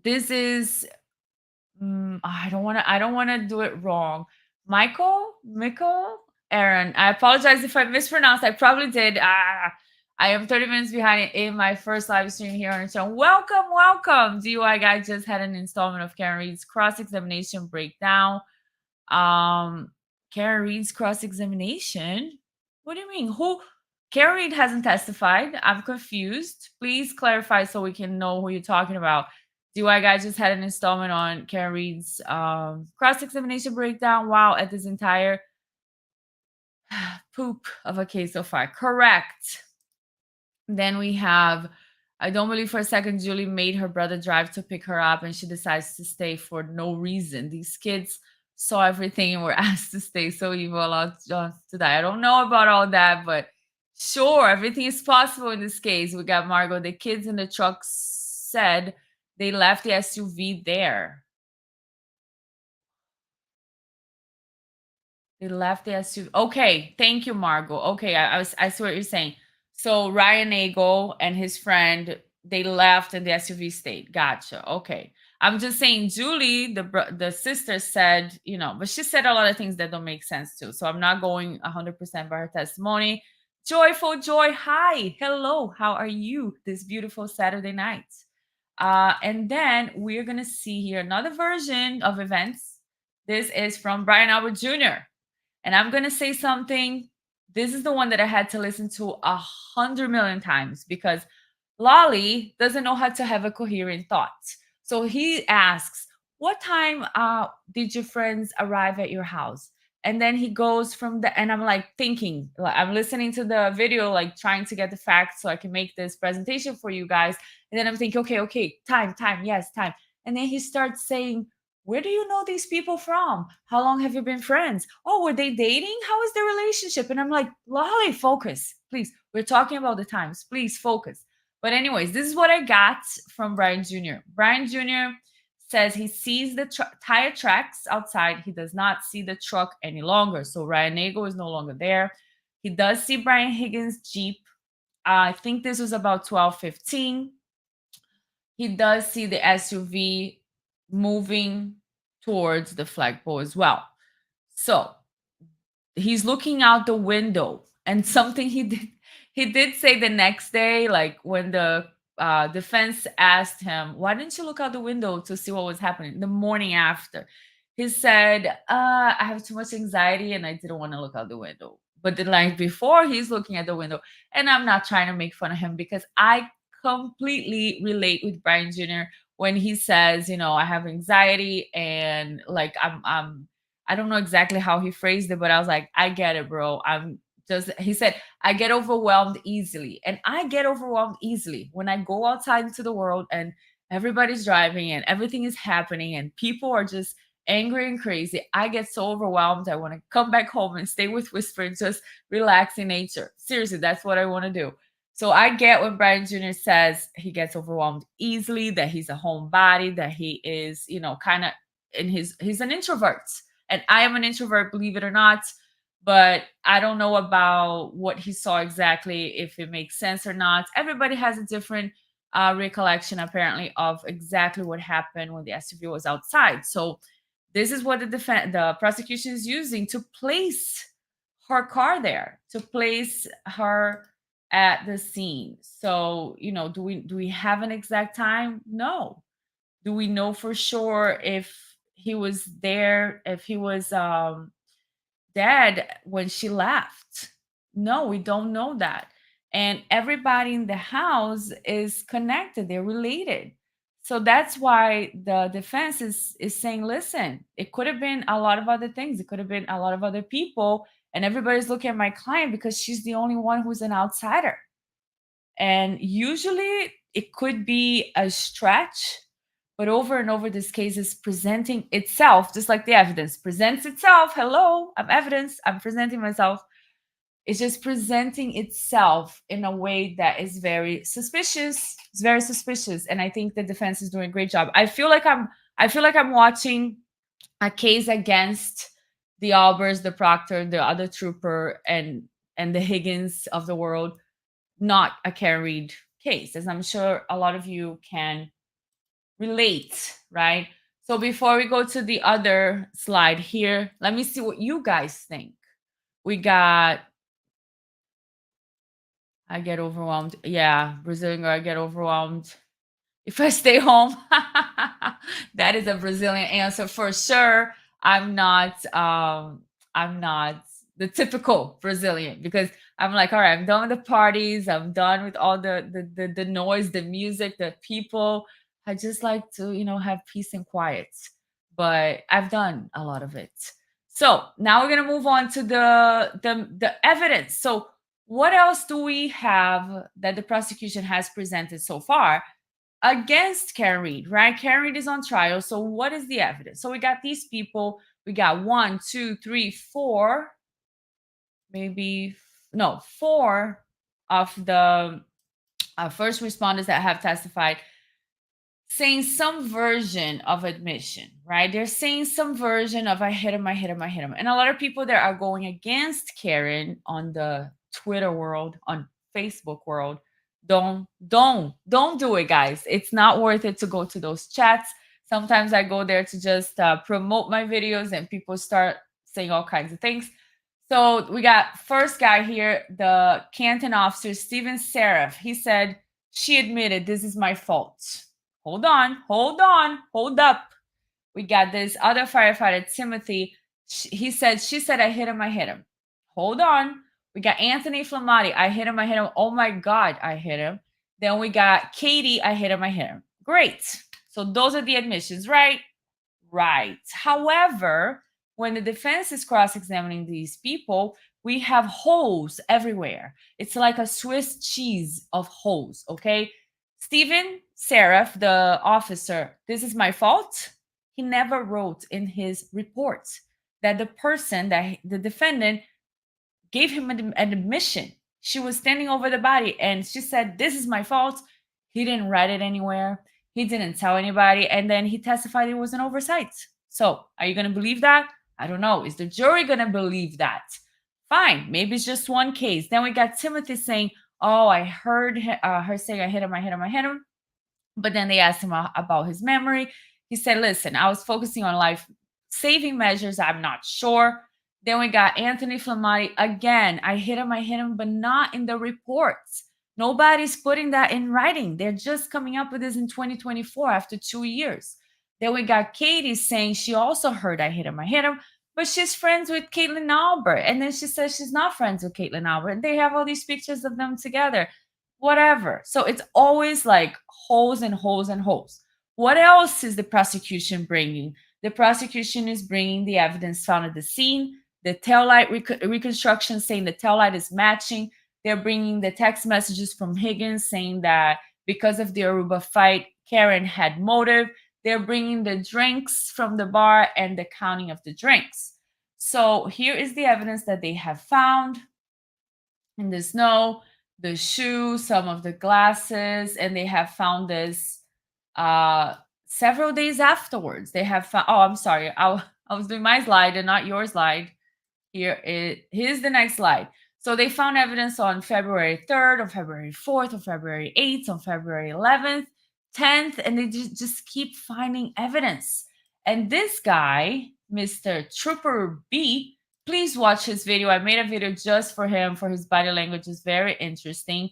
This is I don't want to do it wrong. Michael, Aaron. I apologize if I mispronounced. I probably did. I am 30 minutes behind in my first live stream here on the channel. Welcome. DUI guy just had an installment of Karen Reed's cross-examination breakdown. Karen Reed's cross-examination? What do you mean? Karen Reed hasn't testified. I'm confused. Please clarify so we can know who you're talking about. DUI guy just had an installment on Karen Reed's cross-examination breakdown. Wow, at this entire poop of a case so far. Correct. Then we have, I don't believe for a second Julie made her brother drive to pick her up and she decides to stay for no reason. These kids saw everything and were asked to stay, so evil, allowed to die. I don't know about all that, but sure, everything is possible in this case. We got Margot. The kids in the truck said they left the SUV there. They left the SUV. Okay, thank you, Margot. Okay, I see what you're saying. So Ryan Nagel and his friend, they left and the SUV stayed. Gotcha. Okay. I'm just saying Julie, the sister said, you know, but she said a lot of things that don't make sense too. So I'm not going 100% by her testimony. Joyful Joy, hi. Hello. How are you this beautiful Saturday night? And then we're going to see here another version of events. This is from Brian Albert Jr. And I'm going to say something. This is the one that I had to listen to 100 million times because Lolly doesn't know how to have a coherent thought. So he asks, what time did your friends arrive at your house? And then he goes from the, and I'm like thinking, I'm listening to the video, like trying to get the facts so I can make this presentation for you guys. And then I'm thinking, okay, time, yes, time. And then he starts saying, where do you know these people from? How long have you been friends? Oh, were they dating? How is their relationship? And I'm like, Lolly, focus, please. We're talking about the times. Please focus. But anyways, this is what I got from Brian Jr. Brian Jr. says he sees the tire tracks outside. He does not see the truck any longer. So Ryan Nagel is no longer there. He does see Brian Higgins' Jeep. I think this was about 12:15. He does see the SUV moving towards the flagpole as well. So he's looking out the window, and something he did say the next day, like when the defense asked him, why didn't you look out the window to see what was happening the morning after? He said, I have too much anxiety and I didn't want to look out the window. But the night before, he's looking at the window. And I'm not trying to make fun of him because I completely relate with Brian Jr. when he says, you know, I have anxiety and like I don't know exactly how he phrased it, but I was like, I get it, bro. He said, I get overwhelmed easily. And I get overwhelmed easily when I go outside into the world and everybody's driving and everything is happening and people are just angry and crazy. I get so overwhelmed. I want to come back home and stay with Whisper and just relax in nature. Seriously, that's what I want to do. So I get when Brian Jr. says he gets overwhelmed easily, that he's a homebody, that he is, you know, kind of he's an introvert. And I am an introvert, believe it or not. But I don't know about what he saw exactly, if it makes sense or not. Everybody has a different recollection, apparently, of exactly what happened when the SUV was outside. So this is what the prosecution is using to place her car there, to place her at the scene. So, you know, do we have an exact time? No. Do we know for sure if he was there, if he was dead when she left? No, we don't know that. And everybody in the house is connected. They're related. So that's why the defense is saying, listen, it could have been a lot of other things. It could have been a lot of other people. And everybody's looking at my client because she's the only one who's an outsider. And usually it could be a stretch, but over and over, this case is presenting itself, just like the evidence presents itself. Hello, I'm evidence. I'm presenting myself. It's just presenting itself in a way that is very suspicious. It's very suspicious, and I think the defense is doing a great job. I feel like I'm watching a case against the Albers, the Proctor, the other trooper, and the Higgins of the world, not a Karen Reed case, as I'm sure a lot of you can relate, right? So before we go to the other slide here, let me see what you guys think. We got, I get overwhelmed. Yeah, Brazilian girl, I get overwhelmed if I stay home. That is a Brazilian answer for sure. I'm not the typical Brazilian, because I'm like, all right, I'm done with the parties. I'm done with all the noise, the music, the people. I just like to, have peace and quiet. But I've done a lot of it. So now we're gonna move on to the evidence. So what else do we have that the prosecution has presented so far against Karen Reed, right? Karen Reed is on trial. So what is the evidence? So we got these people. We got 1, 2, 3, 4, four of the first responders that have testified, saying some version of admission, right? They're saying some version of I hit him. And a lot of people that are going against Karen on the Twitter world, on Facebook world, don't do it, guys. It's not worth it to go to those chats. Sometimes I go there to just promote my videos, and people start saying all kinds of things. So we got first guy here, the Canton officer, Steven Seraph. He said, she admitted, this is my fault. Hold up. We got this other firefighter, Timothy. She said, I hit him. Hold on. We got Anthony Flamati. I hit him. Oh my God, I hit him. Then we got Katie. I hit him. Great. So those are the admissions, right? Right. However, when the defense is cross-examining these people, we have holes everywhere. It's like a Swiss cheese of holes, okay? Steven Seraph, the officer, this is my fault. He never wrote in his report that the defendant gave him an admission. She was standing over the body and she said, this is my fault. He didn't write it anywhere. He didn't tell anybody. And then he testified it was an oversight. So are you going to believe that? I don't know. Is the jury going to believe that? Fine. Maybe it's just one case. Then we got Timothy saying, oh, I heard her saying, I hit him. But then they asked him about his memory. He said, listen, I was focusing on life-saving measures. I'm not sure. Then we got Anthony Flamati. Again, I hit him, but not in the reports. Nobody's putting that in writing. They're just coming up with this in 2024 after 2 years. Then we got Katie saying she also heard I hit him, but she's friends with Caitlin Albert. And then she says she's not friends with Caitlin Albert. And they have all these pictures of them together. Whatever. So it's always like holes and holes and holes. What else is the prosecution bringing? The prosecution is bringing the evidence found at the scene, the taillight reconstruction saying the taillight is matching. They're bringing the text messages from Higgins saying that because of the Aruba fight, Karen had motive. They're bringing the drinks from the bar and the counting of the drinks. So here is the evidence that they have found in the snow, the shoe, some of the glasses, and they have found this several days afterwards. They have found, oh, I'm sorry. I was doing my slide and not your slide. Here's the next slide. So they found evidence on February 3rd, on February 4th, on February 8th, on February 11th, 10th, and they just keep finding evidence. And this guy, Mr. Trooper B, please watch his video. I made a video just for him, for his body language is very interesting.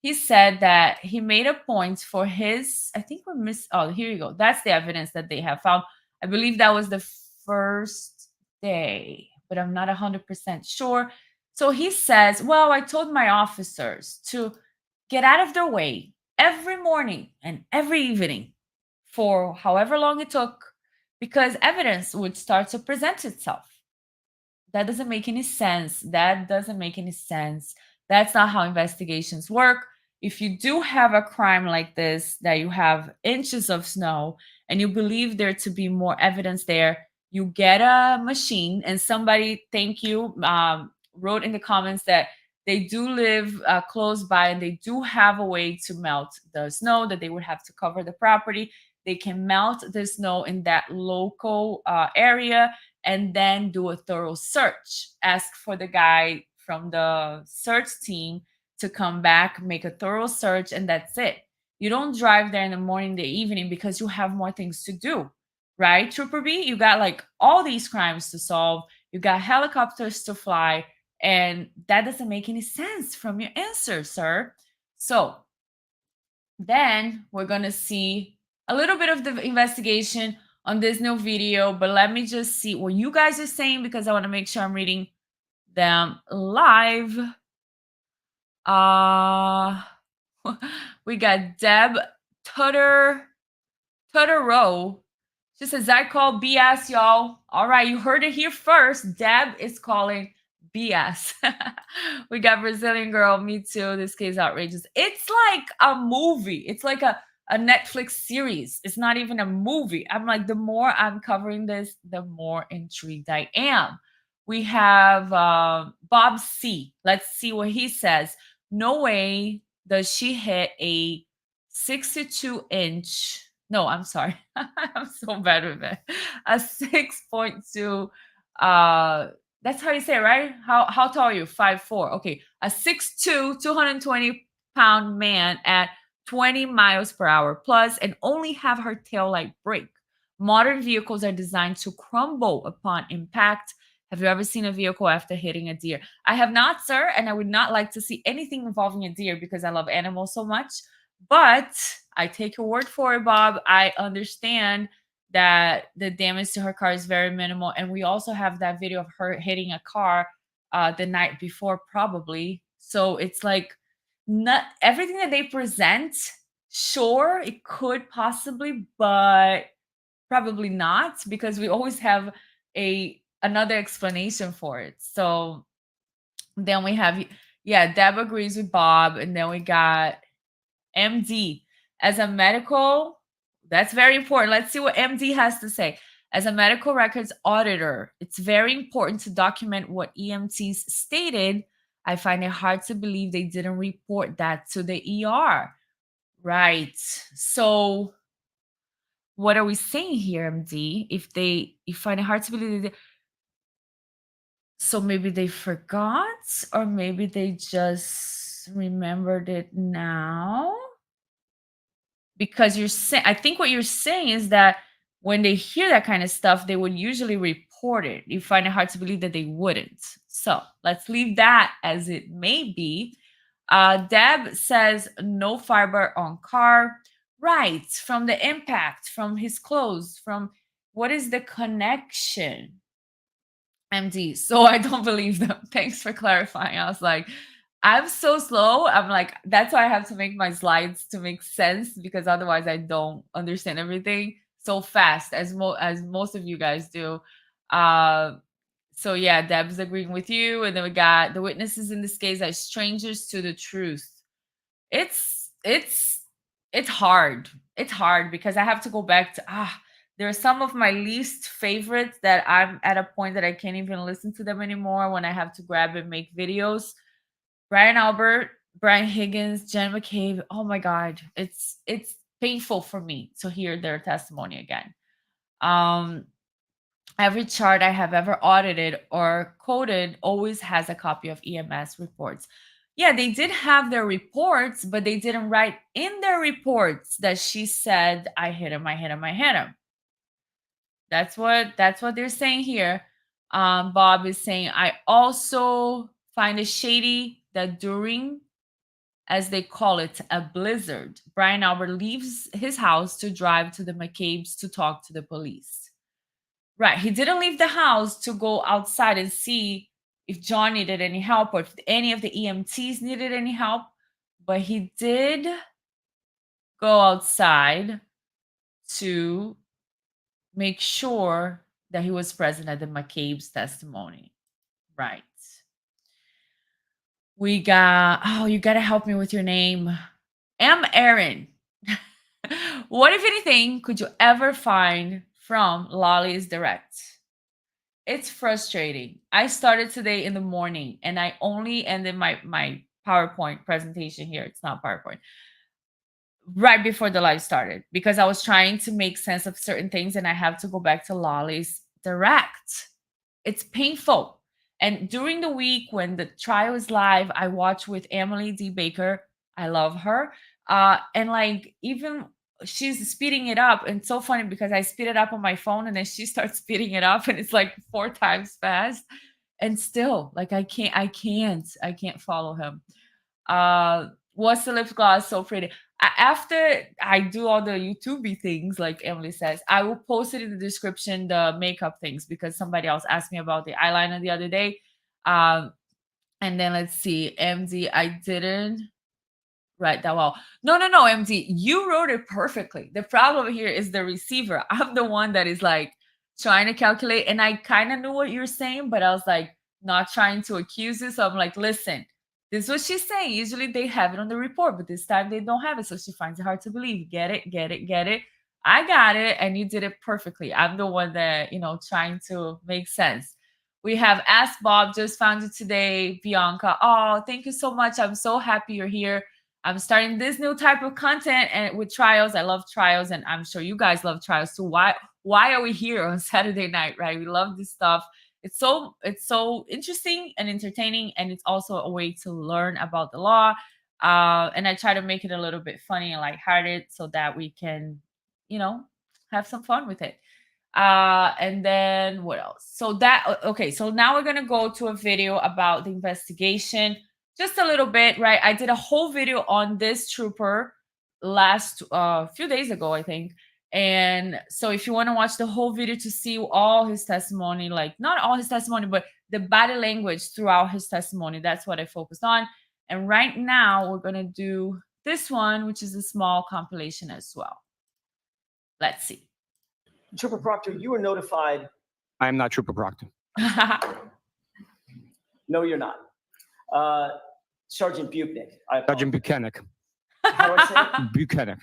He said that he made a point for his, I think oh, here you go. That's the evidence that they have found. I believe that was the first day, but I'm not 100% sure. So he says, well, I told my officers to get out of their way every morning and every evening for however long it took, because evidence would start to present itself. That doesn't make any sense. That doesn't make any sense. That's not how investigations work. If you do have a crime like this, that you have inches of snow and you believe there to be more evidence there, you get a machine. And somebody, thank you, wrote in the comments that they do live close by and they do have a way to melt the snow, that they would have to cover the property. They can melt the snow in that local area and then do a thorough search. Ask for the guy from the search team to come back, make a thorough search, and that's it. You don't drive there in the morning, the evening, because you have more things to do, right, Trooper B? You got like all these crimes to solve. You got helicopters to fly, and that doesn't make any sense from your answer, sir. So then we're going to see a little bit of the investigation on this new video, but let me just see what you guys are saying, because I want to make sure I'm reading them live. We got Deb Tutterow. She says, I call BS, y'all. All right, you heard it here first. Deb is calling BS. We got Brazilian Girl. Me too. This case outrageous. It's like a movie. It's like a Netflix series. It's not even a movie. I'm like, the more I'm covering this, the more intrigued I am. We have Bob C. Let's see what he says. No way does she hit a 62-inch. No, I'm sorry. I'm so bad with it. A 6.2. That's how you say it, right? How tall are you? 5'4". Okay. A 6'2", 220-pound man at 20 miles per hour plus and only have her taillight break. Modern vehicles are designed to crumble upon impact. Have you ever seen a vehicle after hitting a deer? I have not, sir, and I would not like to see anything involving a deer because I love animals so much. But I take your word for it, Bob. I understand that the damage to her car is very minimal. And we also have that video of her hitting a car the night before, probably. So it's like not everything that they present, sure, it could possibly, but probably not, because we always have another explanation for it. So then we have, yeah, Deb agrees with Bob. And then we got MD. As a medical, that's very important. Let's see what MD has to say. As a medical records auditor, it's very important to document what EMTs stated. I find it hard to believe they didn't report that to the ER. Right. So what are we saying here, MD? You find it hard to believe so maybe they forgot, or maybe they just remembered it now. Because I think what you're saying is that when they hear that kind of stuff, they would usually report it. You find it hard to believe that they wouldn't. So let's leave that as it may be. Deb says no fiber on car. Right, from the impact, from his clothes, from what is the connection? MD. So I don't believe them. Thanks for clarifying. I was like, I'm so slow. I'm like, that's why I have to make my slides to make sense, because otherwise I don't understand everything so fast as most of you guys do. So yeah, Deb's agreeing with you. And then we got the witnesses in this case are strangers to the truth. It's hard. It's hard because I have to go back to, there are some of my least favorites that I'm at a point that I can't even listen to them anymore when I have to grab and make videos. Brian Albert, Brian Higgins, Jen Macabe. Oh my God. It's painful for me to hear their testimony again. Every chart I have ever audited or coded always has a copy of EMS reports. Yeah, they did have their reports, but they didn't write in their reports that she said, I hit him, I hit him, I hit him. That's what they're saying here. Bob is saying, I also find it shady that during, as they call it, a blizzard, Brian Albert leaves his house to drive to the Macabes to talk to the police. Right. He didn't leave the house to go outside and see if John needed any help or if any of the EMTs needed any help. But he did go outside to make sure that he was present at the Macabe's testimony. Right. We got, oh, you got to help me with your name. Aaron. What, if anything, could you ever find from Lolly's Direct? It's frustrating. I started today in the morning and I only ended my PowerPoint presentation here. It's not PowerPoint. Right before the live started because I was trying to make sense of certain things and I have to go back to Lolly's Direct. It's painful. And during the week when the trial is live, I watch with Emily D. Baker. I love her. And like even she's speeding it up. And it's so funny because I speed it up on my phone and then she starts speeding it up and it's like 4 times fast. And still, like I can't follow him. What's the lip gloss so pretty? After I do all the YouTube things, like Emily says, I will post it in the description, the makeup things, because somebody else asked me about the eyeliner the other day. And then let's see, MD, I didn't write that well. No, MD, you wrote it perfectly. The problem here is the receiver. I'm the one that is like trying to calculate, and I kind of knew what you're saying, but I was like not trying to accuse you. So I'm like, listen, this is what she's saying. Usually they have it on the report, but this time they don't have it. So she finds it hard to believe. Get it. I got it. And you did it perfectly. I'm the one that, trying to make sense. We have Ask Bob, just found you today. Bianca, oh, thank you so much. I'm so happy you're here. I'm starting this new type of content and with trials. I love trials. And I'm sure you guys love trials too. Why are we here on Saturday night, right? We love this stuff. It's so interesting and entertaining, and it's also a way to learn about the law. And I try to make it a little bit funny and lighthearted so that we can, have some fun with it. And then what else? So now we're gonna go to a video about the investigation, just a little bit, right? I did a whole video on this trooper last few days ago, I think. And so if you want to watch the whole video to see all his testimony, like not all his testimony, but the body language throughout his testimony, that's what I focused on. And right now we're going to do this one, which is a small compilation as well. Let's see. Trooper Proctor, you were notified. I am not Trooper Proctor. No, you're not. Sergeant Buchnick. Sergeant Buchanan. How do I say it? Buchanan.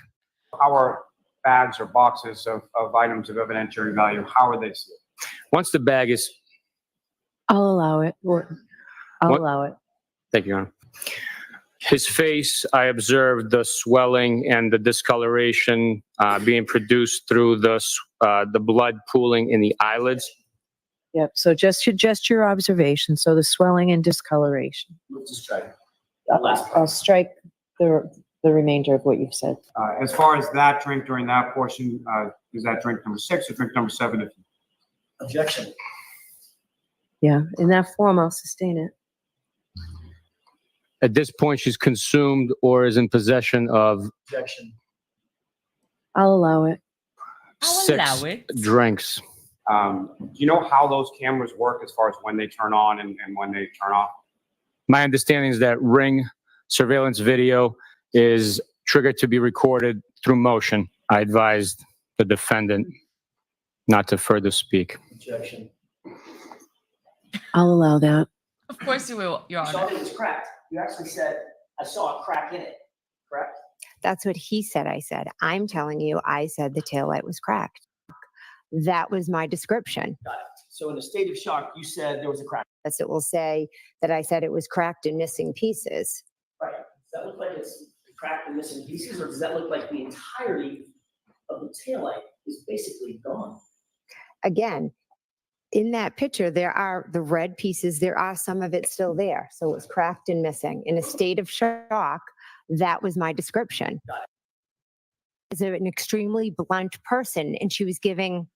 Our bags or boxes of items of evidentiary value, how are they sealed? Once the bag is... I'll allow it. I'll allow it. Thank you, Your Honor. His face, I observed the swelling and the discoloration being produced through the blood pooling in the eyelids. Yep. So just your observation. So the swelling and discoloration. I'll strike the remainder of what you've said. As far as that drink during that portion, is that drink number 6 or drink number 7? Objection. Yeah. In that form, I'll sustain it. At this point, she's consumed or is in possession of... Objection. I'll allow it. 6 drinks. Do you know how those cameras work as far as when they turn on and when they turn off? My understanding is that Ring surveillance video is triggered to be recorded through motion. I advised the defendant not to further speak. Objection. I'll allow that. Of course you will, Your You saw Honor. that it was cracked. You actually said, I saw a crack in it, correct? That's what he said. I said, I'm telling you, I said the taillight was cracked. That was my description. Got it. So in a state of shock, you said there was a crack. Yes, it will say that I said it was cracked and missing pieces. Right. Does that look like it's cracked and missing pieces, or does that look like the entirety of the taillight is basically gone? Again, in that picture, there are the red pieces. There are some of it still there. So it was cracked and missing. In a state of shock, that was my description. Got it. Is an extremely blunt person, and she was giving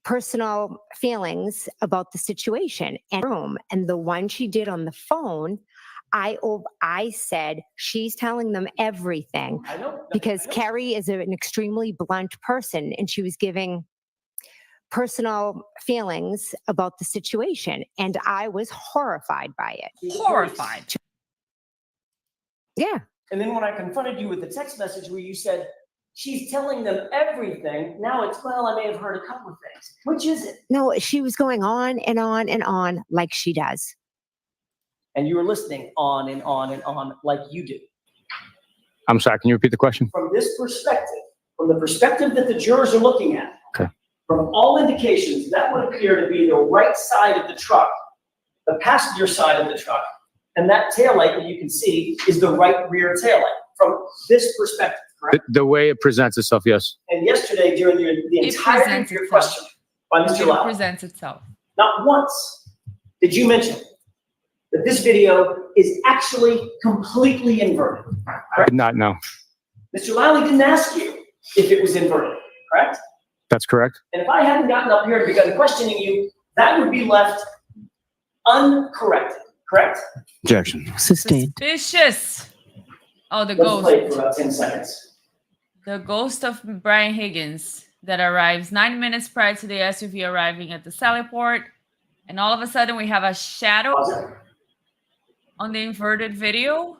personal feelings about the situation and room. And the one she did on the phone, I said, she's telling them everything. I know. Because Carrie is an extremely blunt person, and she was giving personal feelings about the situation. And I was horrified by it. Horrified. Yeah. And then when I confronted you with the text message where you said She's telling them everything. Now it's, well, I may have heard a couple of things. Which is it? No, she was going on and on and on like she does. And you were listening on and on and on like you do. I'm sorry, can you repeat the question? From this perspective, from the perspective that the jurors are looking at, Okay. from all indications, that would appear to be the right side of the truck, the passenger side of the truck, and that taillight that you can see is the right rear taillight from this perspective, correct? The way it presents itself, yes. And yesterday, during the It entirety of presents your itself. question by Mr. It Lau, presents itself. not once did you mention that this video is actually completely inverted. I did not know. Mr. Lally didn't ask you if it was inverted, correct? That's correct. And if I hadn't gotten up here and begun questioning you, that would be left uncorrected, correct? Objection. Sustained. Suspicious. Oh, the Let's play it ghost. for about 10 seconds. The ghost of Brian Higgins that arrives 9 minutes prior to the SUV arriving at the Sally Port. And all of a sudden we have a shadow Pause it. on the inverted video.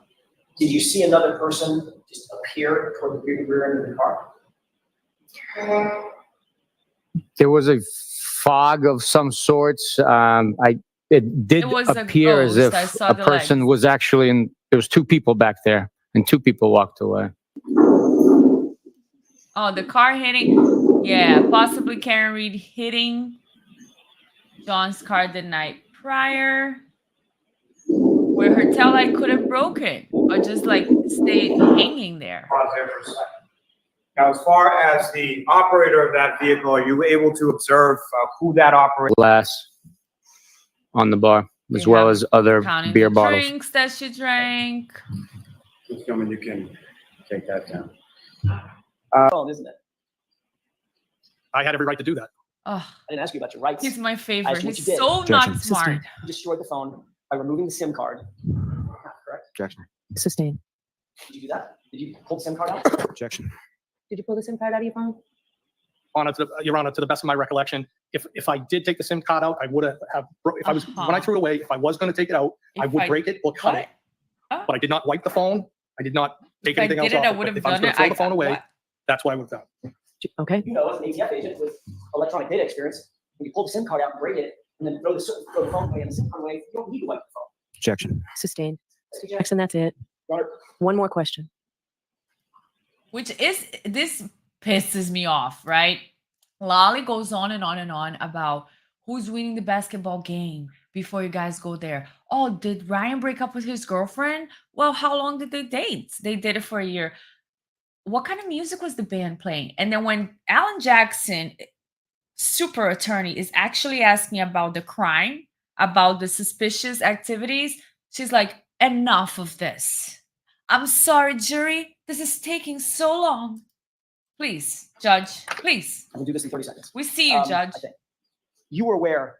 Did you see another person just appear toward the rear end of the car? There was a fog of some sorts. It did It was a appear as ghost. I if saw a the person legs. was actually in. There was two people back there, and two people walked away. Oh, the car hitting. Yeah, possibly Karen Reed hitting John's car the night prior, where her taillight could have broken or just like stayed hanging there. Pause there for a second. Now, as far as the operator of that vehicle, are you able to observe who that operator? Glass on the bar, as We well have as other Counting beer the bottles. drinks that she drank. Gentlemen, you can take that down. Phone, isn't it? I had every right to do that. Oh, I didn't ask you about your rights. he's my favorite. Asked you what He's you did. so Objection. not smart. You destroyed the phone by removing the SIM card. Correct? Objection. Sustained. Did you do that? Did you pull the SIM card out? Objection. Did you pull the SIM card out of your phone? Your Honor, to the best of my recollection, if I did take the SIM card out, I would have, if I was, when I threw it away, if I was going to take it out, I If would I- break it or cut What? it. Oh. But I did not wipe the phone. I did not take If I anything else did it, off. I it. would have If I was done going it. to throw the phone away, what? that's why I would have done. Okay. You know, as an ATF agent with electronic data experience, when you pull the SIM card out and break it, and then throw the phone away and the SIM card away, you don't need to wipe the phone. Objection. Sustained. Mr. Jackson, that's it. Your Honor, One more question. Which is, this pisses me off, right? Lolly goes on and on and on about who's winning the basketball game before you guys go there. Oh, did Ryan break up with his girlfriend? Well, how long did they date? They did it for a year. What kind of music was the band playing? And then when Alan Jackson, super attorney, is actually asking about the crime, about the suspicious activities, she's like, enough of this. I'm sorry, jury. This is taking so long. Please, judge, please. I'm gonna do this in 30 seconds. We see you, judge. I think. You were aware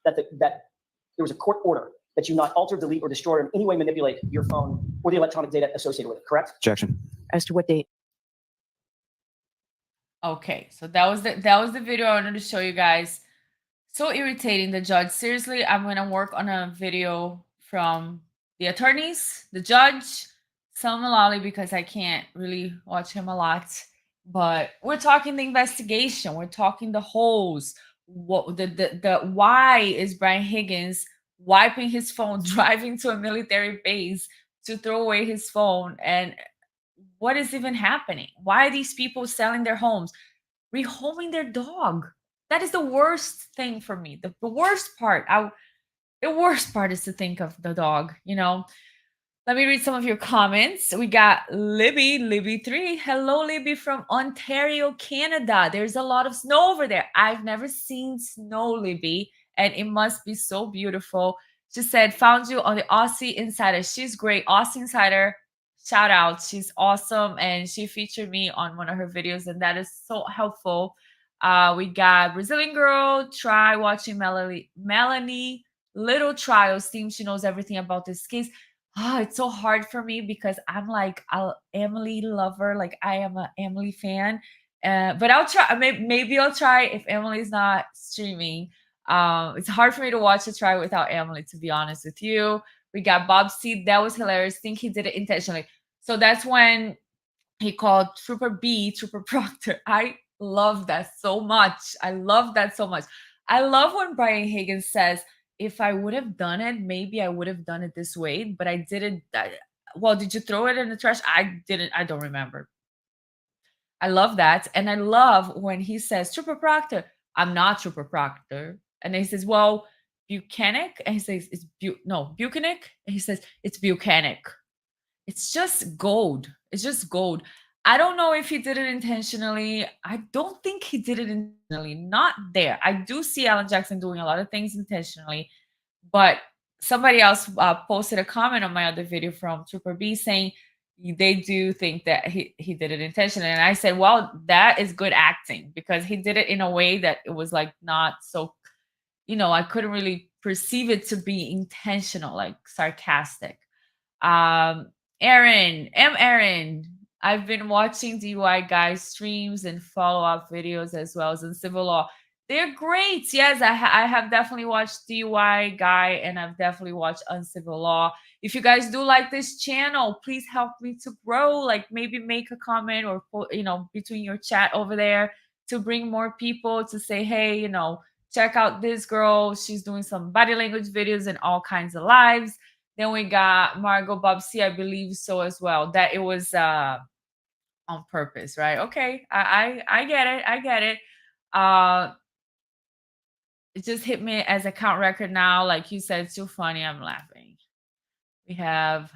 that that there was a court order that you not alter, delete, or destroy, or in any way manipulate your phone or the electronic data associated with it, correct? Objection. As to what date? Okay, so that was the video I wanted to show you guys. So irritating, the judge. Seriously, I'm gonna work on a video from the attorneys, the judge, Salman Lally, because I can't really watch him a lot. But we're talking the investigation. We're talking the holes. What the why is Brian Higgins wiping his phone, driving to a military base to throw away his phone, and what is even happening? Why are these people selling their homes, rehoming their dog? That is the worst thing for me. The worst part. The worst part is to think of the dog, you know. Let me read some of your comments. We got Libby3. Hello, Libby from Ontario, Canada. There's a lot of snow over there. I've never seen snow, Libby, and it must be so beautiful. She said, found you on the Aussie Insider. She's great. Aussie Insider, shout out. She's awesome, and she featured me on one of her videos, and that is so helpful. We got Brazilian Girl. Try watching Melanie Little Trials. Seems she knows everything about this case. It's so hard for me because I'm like an Emily lover. Like I am an Emily fan. But I'll try. Maybe I'll try if Emily's not streaming. It's hard for me to watch a try without Emily, to be honest with you. We got Bob C. That was hilarious. Think he did it intentionally. So that's when he called Trooper B, Trooper Proctor. I love that so much. I love that so much. I love when Brian Higgins says, if I would have done it, maybe I would have done it this way, but I didn't. Well, did you throw it in the trash? I didn't. I don't remember. I love that. And I love when he says, Trooper Proctor, I'm not Trooper Proctor. And he says, well, Buchanan. And he says, it's Buchanan. And he says, it's Buchanan. It's just gold. It's just gold. I don't know if he did it intentionally. I don't think he did it intentionally. Not there. I do see Alan Jackson doing a lot of things intentionally, but somebody else posted a comment on my other video from Trooper B saying they do think that he did it intentionally. And I said, well, that is good acting because he did it in a way that it was like not so, I couldn't really perceive it to be intentional, like sarcastic. Aaron, I've been watching DUI guys streams and follow-up videos as well as in civil law. They're great. Yes, I have definitely watched DUI guy and I've definitely watched uncivil law. If you guys do like this channel, please help me to grow. Like maybe make a comment or between your chat over there to bring more people to say, hey, check out this girl. She's doing some body language videos and all kinds of lives. Then we got Margot Bobsey, I believe so as well. That it was on purpose, right? Okay, I get it. I get it. It just hit me as a count record now. Like you said, it's too funny. I'm laughing. We have,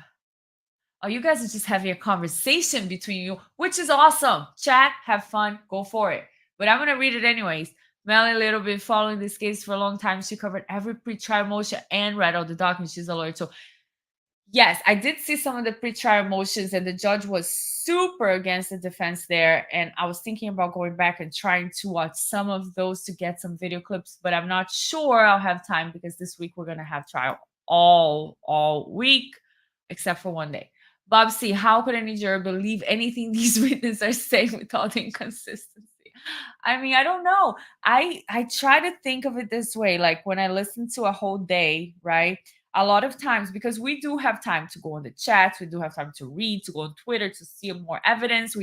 you guys are just having a conversation between you, which is awesome. Chat, have fun, go for it. But I'm going to read it anyways. Melanie Little been following this case for a long time. She covered every pre-trial motion and read all the documents. She's a lawyer too. Yes, I did see some of the pre-trial motions and the judge was super against the defense there. And I was thinking about going back and trying to watch some of those to get some video clips, but I'm not sure I'll have time because this week we're going to have trial all week, except for one day. Bob C., how could any juror believe anything these witnesses are saying without inconsistency? I mean, I don't know. I try to think of it this way. Like when I listen to a whole day, right? A lot of times, because we do have time to go on the chats, we do have time to read, to go on Twitter, to see more evidence.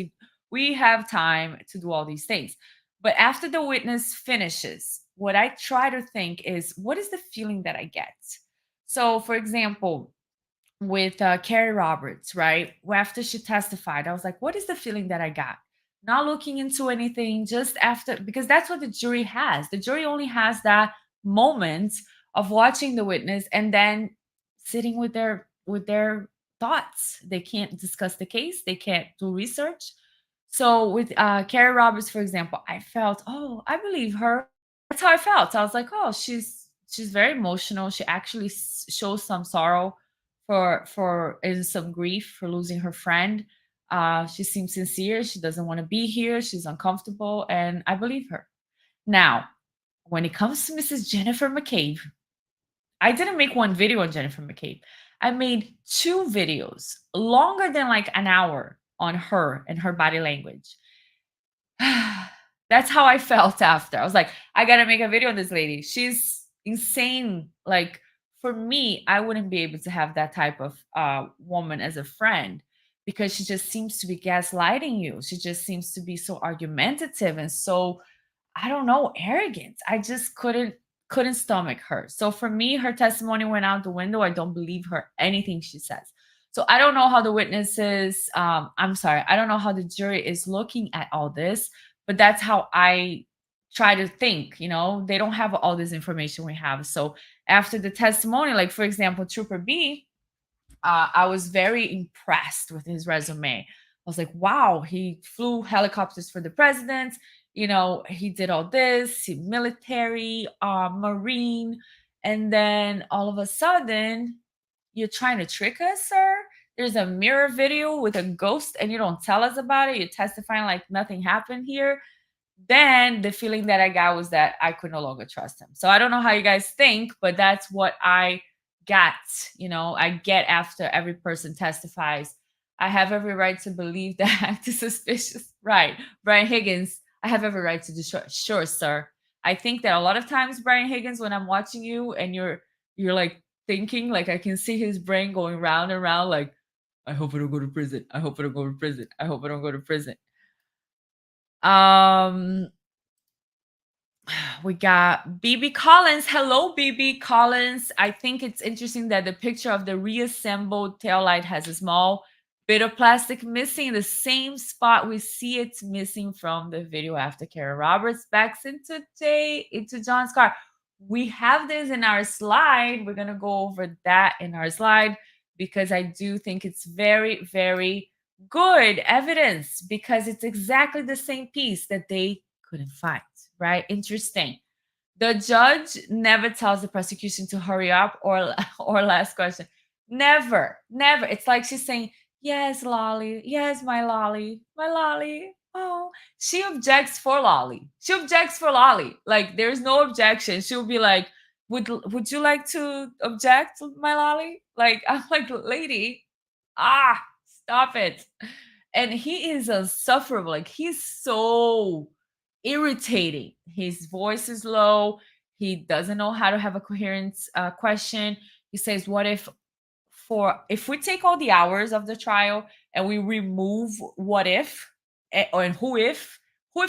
We have time to do all these things. But after the witness finishes, what I try to think is, what is the feeling that I get? So, for example, with Carrie Roberts, right? After she testified, I was like, what is the feeling that I got? Not looking into anything, just after, because that's what the jury has. The jury only has that moment of watching the witness and then sitting with their thoughts. They can't discuss the case. They can't do research. So with Carrie Roberts, for example, I felt, oh, I believe her. That's how I felt. I was like, oh, she's very emotional. She actually shows some sorrow and some grief for losing her friend. She seems sincere. She doesn't want to be here. She's uncomfortable, and I believe her. Now, when it comes to Mrs. Jennifer Macabe, I didn't make one video on Jennifer Macabe. I made 2 videos, longer than like an hour, on her and her body language. That's how I felt after. I was like, I got to make a video on this lady. She's insane. Like, for me, I wouldn't be able to have that type of woman as a friend because she just seems to be gaslighting you. She just seems to be so argumentative and so, I don't know, arrogant. I just couldn't stomach her. So for me, her testimony went out the window. I don't believe her, anything she says. So I don't know how the witnesses, I don't know how the jury is looking at all this, but that's how I try to think. They don't have all this information we have. So after the testimony, like for example, Trooper B, I was very impressed with his resume. I was like, wow, he flew helicopters for the president. He did all this, military, Marine, and then all of a sudden, you're trying to trick us, sir? There's a mirror video with a ghost and you don't tell us about it. You're testifying like nothing happened here. Then the feeling that I got was that I could no longer trust him. So I don't know how you guys think, but that's what I got. I get after every person testifies. I have every right to believe that act is suspicious. Right. Brian Higgins, I have every right to destroy. Sure, sir. I think that a lot of times, Brian Higgins, when I'm watching you and you're like thinking, like I can see his brain going round and round, like, I hope I don't go to prison. I hope I don't go to prison. I hope I don't go to prison. We got BB Collins. Hello, BB Collins. I think it's interesting that the picture of the reassembled taillight has a small bit of plastic missing in the same spot we see it's missing from the video after Kara Roberts backs into John's car. We have this in our slide. We're going to go over that in our slide because I do think it's very, very good evidence because it's exactly the same piece that they couldn't find, right? Interesting. The judge never tells the prosecution to hurry up or last question. Never, never. It's like she's saying, yes, Lolly. Yes, my Lolly. My Lolly. Oh, she objects for Lolly. She objects for Lolly. Like there's no objection. She'll be like, would you like to object, my Lolly? Like, I'm like, lady, stop it. And he is insufferable. Like he's so irritating. His voice is low. He doesn't know how to have a coherent question. He says, what if we take all the hours of the trial and we remove what if and who if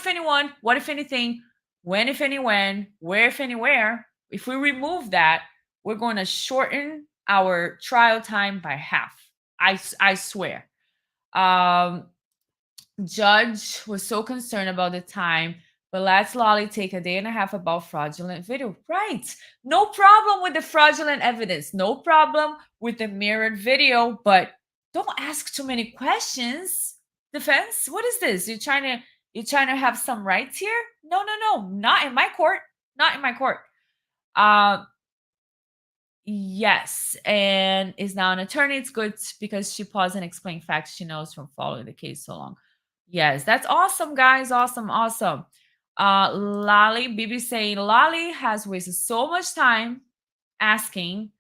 anyone, what if anything, when if any when, where if anywhere, if we remove that, we're going to shorten our trial time by half. I swear. Judge was so concerned about the time, but let's Lolly take a day and a half about fraudulent video. Right. No problem with the fraudulent evidence. No problem with the mirrored video, but don't ask too many questions. Defense, what is this? You're trying to have some rights here? No, not in my court. Not in my court. Yes, and is now an attorney. It's good because she paused and explained facts she knows from following the case so long. Yes, that's awesome, guys. Awesome. Lolly, BB saying Lolly has wasted so much time asking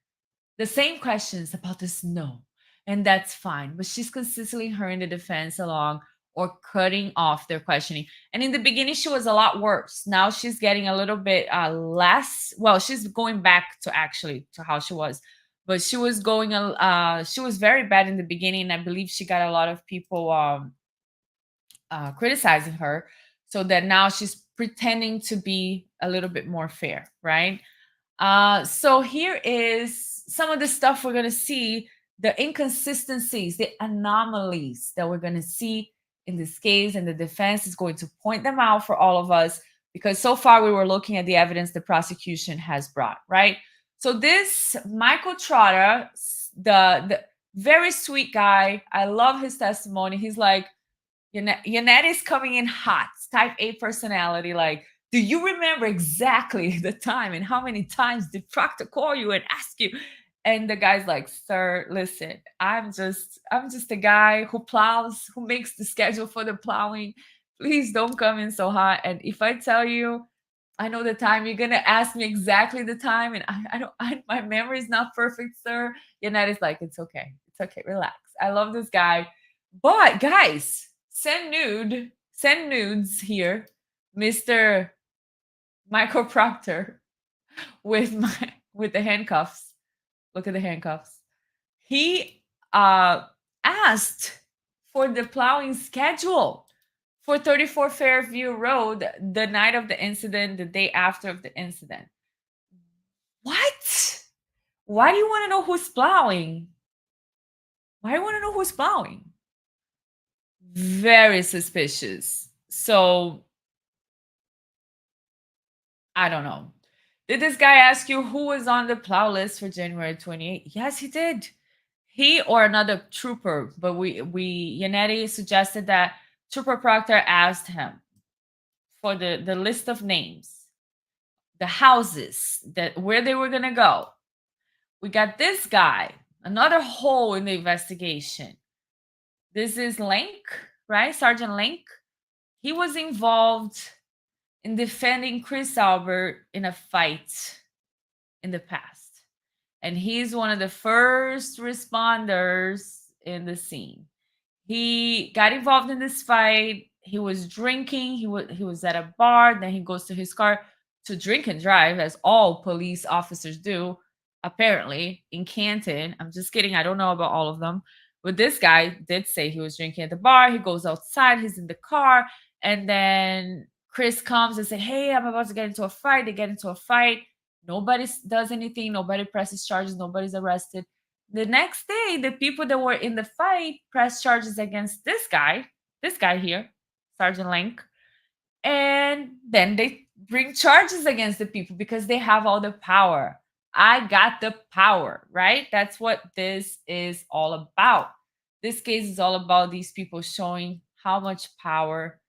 the same questions about the snow, and that's fine. But she's consistently hurrying the defense along or cutting off their questioning. And in the beginning, she was a lot worse. Now she's getting a little bit less. Well, she's going back to how she was. But she was she was very bad in the beginning. And I believe she got a lot of people criticizing her. So that now she's pretending to be a little bit more fair, right? So here is some of the stuff we're going to see, the inconsistencies, the anomalies that we're going to see in this case, and the defense is going to point them out for all of us because so far we were looking at the evidence the prosecution has brought, right? So this Michael Trotter, the very sweet guy, I love his testimony. He's like, Yanetti's coming in hot, type A personality. Like, do you remember exactly the time and how many times did Proctor call you and ask you? And the guy's like, sir, listen, I'm just a guy who plows, who makes the schedule for the plowing. Please don't come in so hot. And if I tell you, I know the time, you're going to ask me exactly the time. And my memory is not perfect, sir. Yanetti's like, it's okay. It's okay. Relax. I love this guy. But guys, send nudes here. Mr. Michael Proctor with the handcuffs. Look at the handcuffs. He asked for the plowing schedule for 34 Fairview Road the night of the incident, the day after of the incident. What? Why do you want to know who's plowing? Why do you want to know who's plowing? Very suspicious. So, I don't know. Did this guy ask you who was on the plow list for January 28th? Yes, he did. He or another trooper, but Yannetti suggested that Trooper Proctor asked him for the list of names, the houses, where they were gonna go. We got this guy, another hole in the investigation. This is Link, right? Sergeant Link. He was involved in defending Chris Albert in a fight in the past. And he's one of the first responders in the scene. He got involved in this fight. He was drinking. He was at a bar. Then he goes to his car to drink and drive, as all police officers do, apparently, in Canton. I'm just kidding. I don't know about all of them. But this guy did say he was drinking at the bar. He goes outside. He's in the car. And then Chris comes and says, hey, I'm about to get into a fight. They get into a fight. Nobody does anything. Nobody presses charges. Nobody's arrested. The next day, the people that were in the fight press charges against this guy here, Sergeant Lank. And then they bring charges against the people because they have all the power. I got the power, right? That's what this is all about. This case is all about these people showing how much power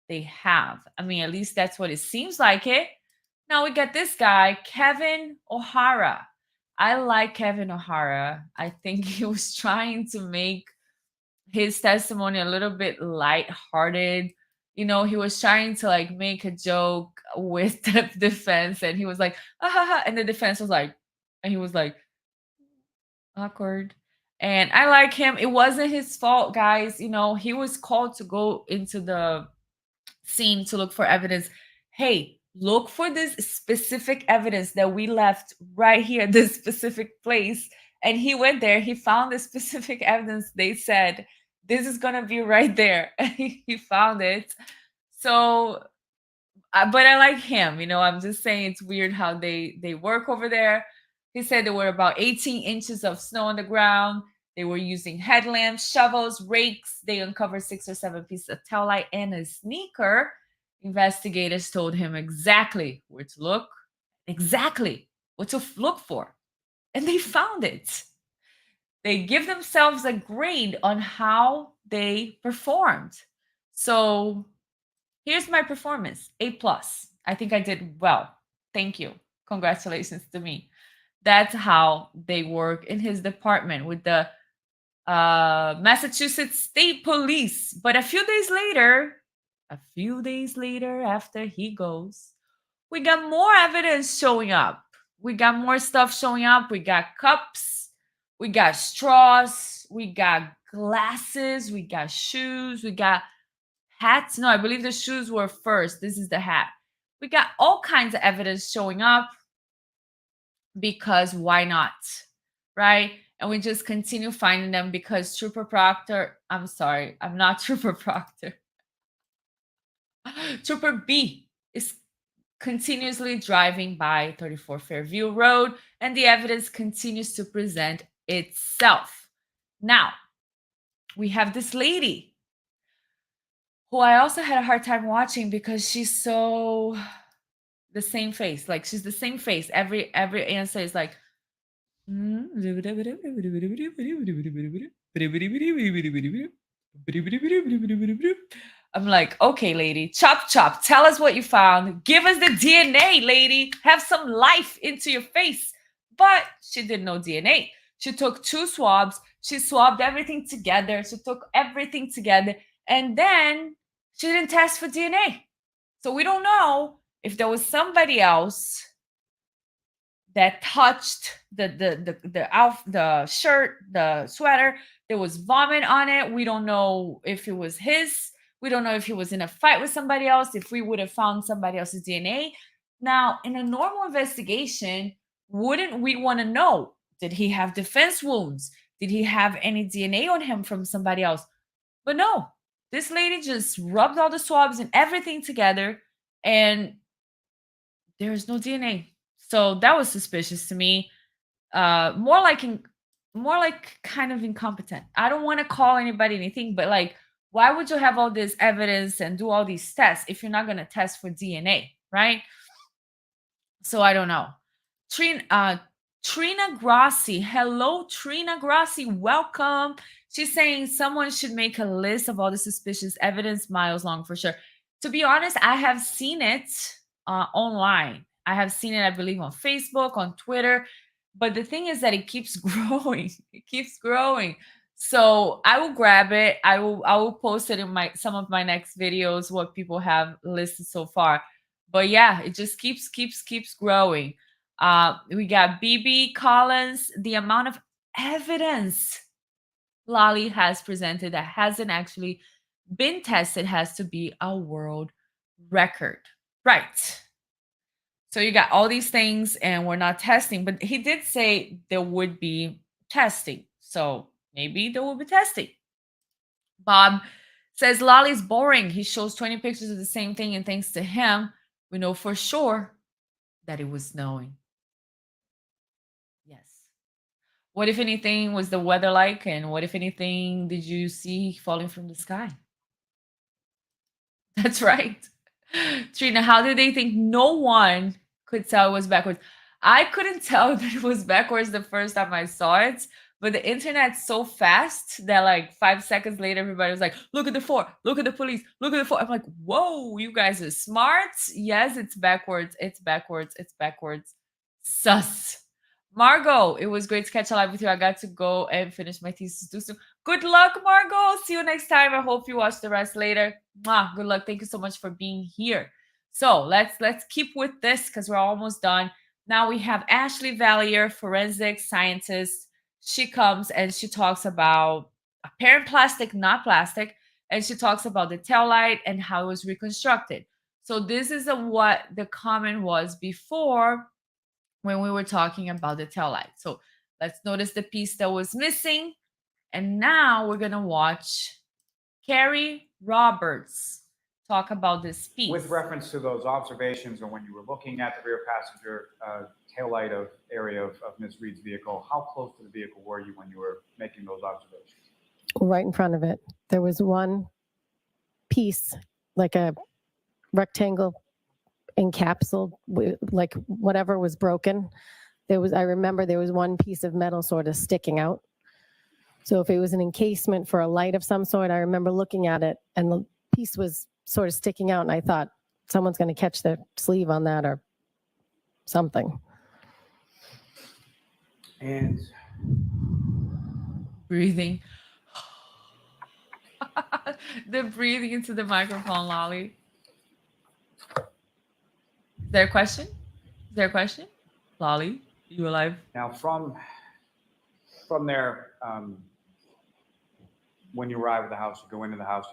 they have. I mean, at least that's what it seems like it. Now we got this guy, Kevin O'Hara. I like Kevin O'Hara. I think he was trying to make his testimony a little bit lighthearted. You know, he was trying to like make a joke with the defense, and he was like, and the defense was like, and he was like, awkward. And I like him. It wasn't his fault, guys. You know, he was called to go into the scene to look for evidence. Hey, look for this specific evidence that we left right here, this specific place. And he went there. He found the specific evidence. They said, this is going to be right there. And he found it. So, but I like him. You know, I'm just saying it's weird how they work over there. He said there were about 18 inches of snow on the ground. They were using headlamps, shovels, rakes. They uncovered 6 or 7 pieces of tail light and a sneaker. Investigators told him exactly where to look, exactly what to look for. And they found it. They give themselves a grade on how they performed. So here's my performance, A+. I think I did well. Thank you. Congratulations to me. That's how they work in his department with the Massachusetts State Police. But a few days later, after he goes, we got more evidence showing up. We got more stuff showing up. We got cups. We got straws. We got glasses. We got shoes. We got hats. No, I believe the shoes were first. This is the hat. We got all kinds of evidence showing up because why not, right? And we just continue finding them because Trooper Proctor, I'm sorry, I'm not Trooper Proctor. Trooper B is continuously driving by 34 Fairview Road, and the evidence continues to present itself. Now, we have this lady who I also had a hard time watching because she's so the same face. Like, she's the same face. Every answer is like, I'm like, okay, lady, chop, chop. Tell us what you found. Give us the DNA, lady. Have some life into your face. But she did no DNA. She took 2 swabs. She swabbed everything together. She took everything together. And then she didn't test for DNA. So we don't know if there was somebody else that touched the shirt, the sweater. There was vomit on it. We don't know if it was his. We don't know if he was in a fight with somebody else, if we would have found somebody else's DNA. Now, in a normal investigation, wouldn't we want to know, did he have defense wounds? Did he have any DNA on him from somebody else? But no, this lady just rubbed all the swabs and everything together, and there's no DNA. So that was suspicious to me. More like kind of incompetent. I don't want to call anybody anything, but like, why would you have all this evidence and do all these tests if you're not going to test for DNA, right? So I don't know. Trina Grassi. Hello, Trina Grassi. Welcome. She's saying someone should make a list of all the suspicious evidence, miles long for sure. To be honest, I have seen it online. I have seen it, I believe, on Facebook, on Twitter. But the thing is that it keeps growing. It keeps growing. So I will grab it. I will post it in some of my next videos, what people have listed so far. But yeah, it just keeps growing. We got BB Collins. The amount of evidence Lolly has presented that hasn't actually been tested has to be a world record. Right. So you got all these things and we're not testing, but he did say there would be testing. So maybe there will be testing. Bob says Lolly's boring. He shows 20 pictures of the same thing, and thanks to him, we know for sure that it was snowing. Yes. What, if anything, was the weather like? And what, if anything, did you see falling from the sky? That's right. Trina, how did they think no one could tell it was backwards? I couldn't tell that it was backwards the first time I saw it, but the internet's so fast that like 5 seconds later, everybody was like, look at the 4, look at the police, look at the 4. I'm like, whoa, you guys are smart. Yes, it's backwards. It's backwards. It's backwards. Sus. Margot, it was great to catch a live with you. I got to go and finish my thesis too soon. Good luck, Margot. See you next time. I hope you watch the rest later. Mwah, good luck. Thank you so much for being here. So let's keep with this because we're almost done. Now we have Ashley Valier, forensic scientist. She comes and she talks about apparent plastic, not plastic, and she talks about the taillight and how it was reconstructed. So this is what the comment was before when we were talking about the taillight. So let's notice the piece that was missing. And now we're going to watch Carrie Roberts talk about this piece. With reference to those observations, or when you were looking at the rear passenger taillight area of Ms. Reed's vehicle, how close to the vehicle were you when you were making those observations? Right in front of it. There was one piece, like a rectangle encapsulated, like whatever was broken. I remember there was one piece of metal sort of sticking out. So if it was an encasement for a light of some sort, I remember looking at it and the piece was sort of sticking out, and I thought someone's going to catch their sleeve on that or something. And breathing. The breathing into the microphone, Lolly. Is there a question? Is there a question? Lolly, you alive? Now from there, when you arrive at the house, you go into the house.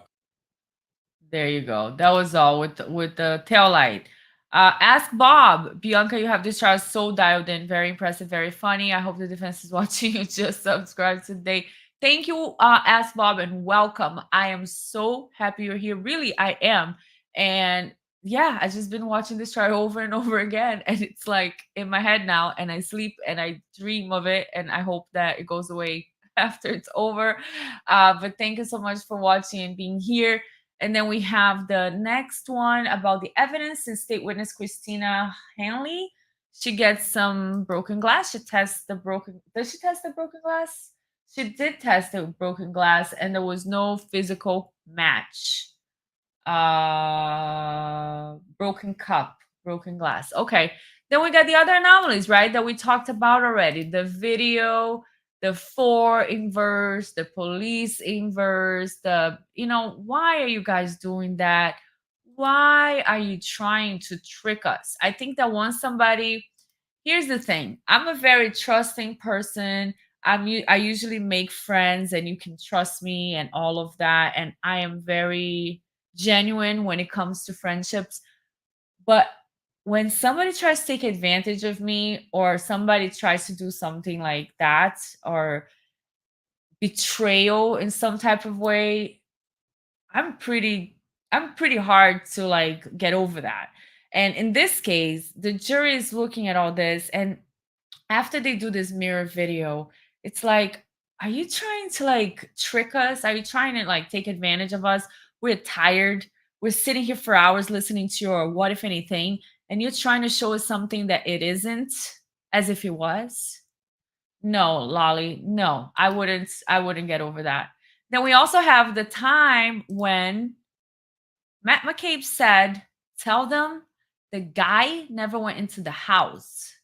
There you go. That was all with the tail light. Ask Bob. Bianca, you have this charge so dialed in. Very impressive, very funny. I hope the defense is watching you. Just subscribe today. Thank you, Ask Bob, and welcome. I am so happy you're here. Really, I am. And yeah, I've just been watching this chart over and over again. And it's like in my head now, and I sleep and I dream of it. And I hope that it goes away after it's over. But thank you so much for watching and being here. And then we have the next one about the evidence. And state witness Christina Hanley. She gets some broken glass. She tests the broken. Does she test the broken glass? She did test the broken glass, and there was no physical match. Broken cup, broken glass. Okay. Then we got the other anomalies, right? That we talked about already. The video, the 4 inverse, the police inverse, why are you guys doing that? Why are you trying to trick us? I think that once here's the thing. I'm a very trusting person. I usually make friends and you can trust me and all of that. And I am very genuine when it comes to friendships. But when somebody tries to take advantage of me, or somebody tries to do something like that, or betrayal in some type of way, I'm pretty hard to get over that. And in this case, the jury is looking at all this, and after they do this mirror video, it's like, are you trying to trick us? Are you trying to take advantage of us? We're tired. We're sitting here for hours listening to your what if anything, and you're trying to show us something that it isn't, as if it was. No, Lolly, no, I wouldn't get over that. Then we also have the time when Matt Macabe said, tell them the guy never went into the house.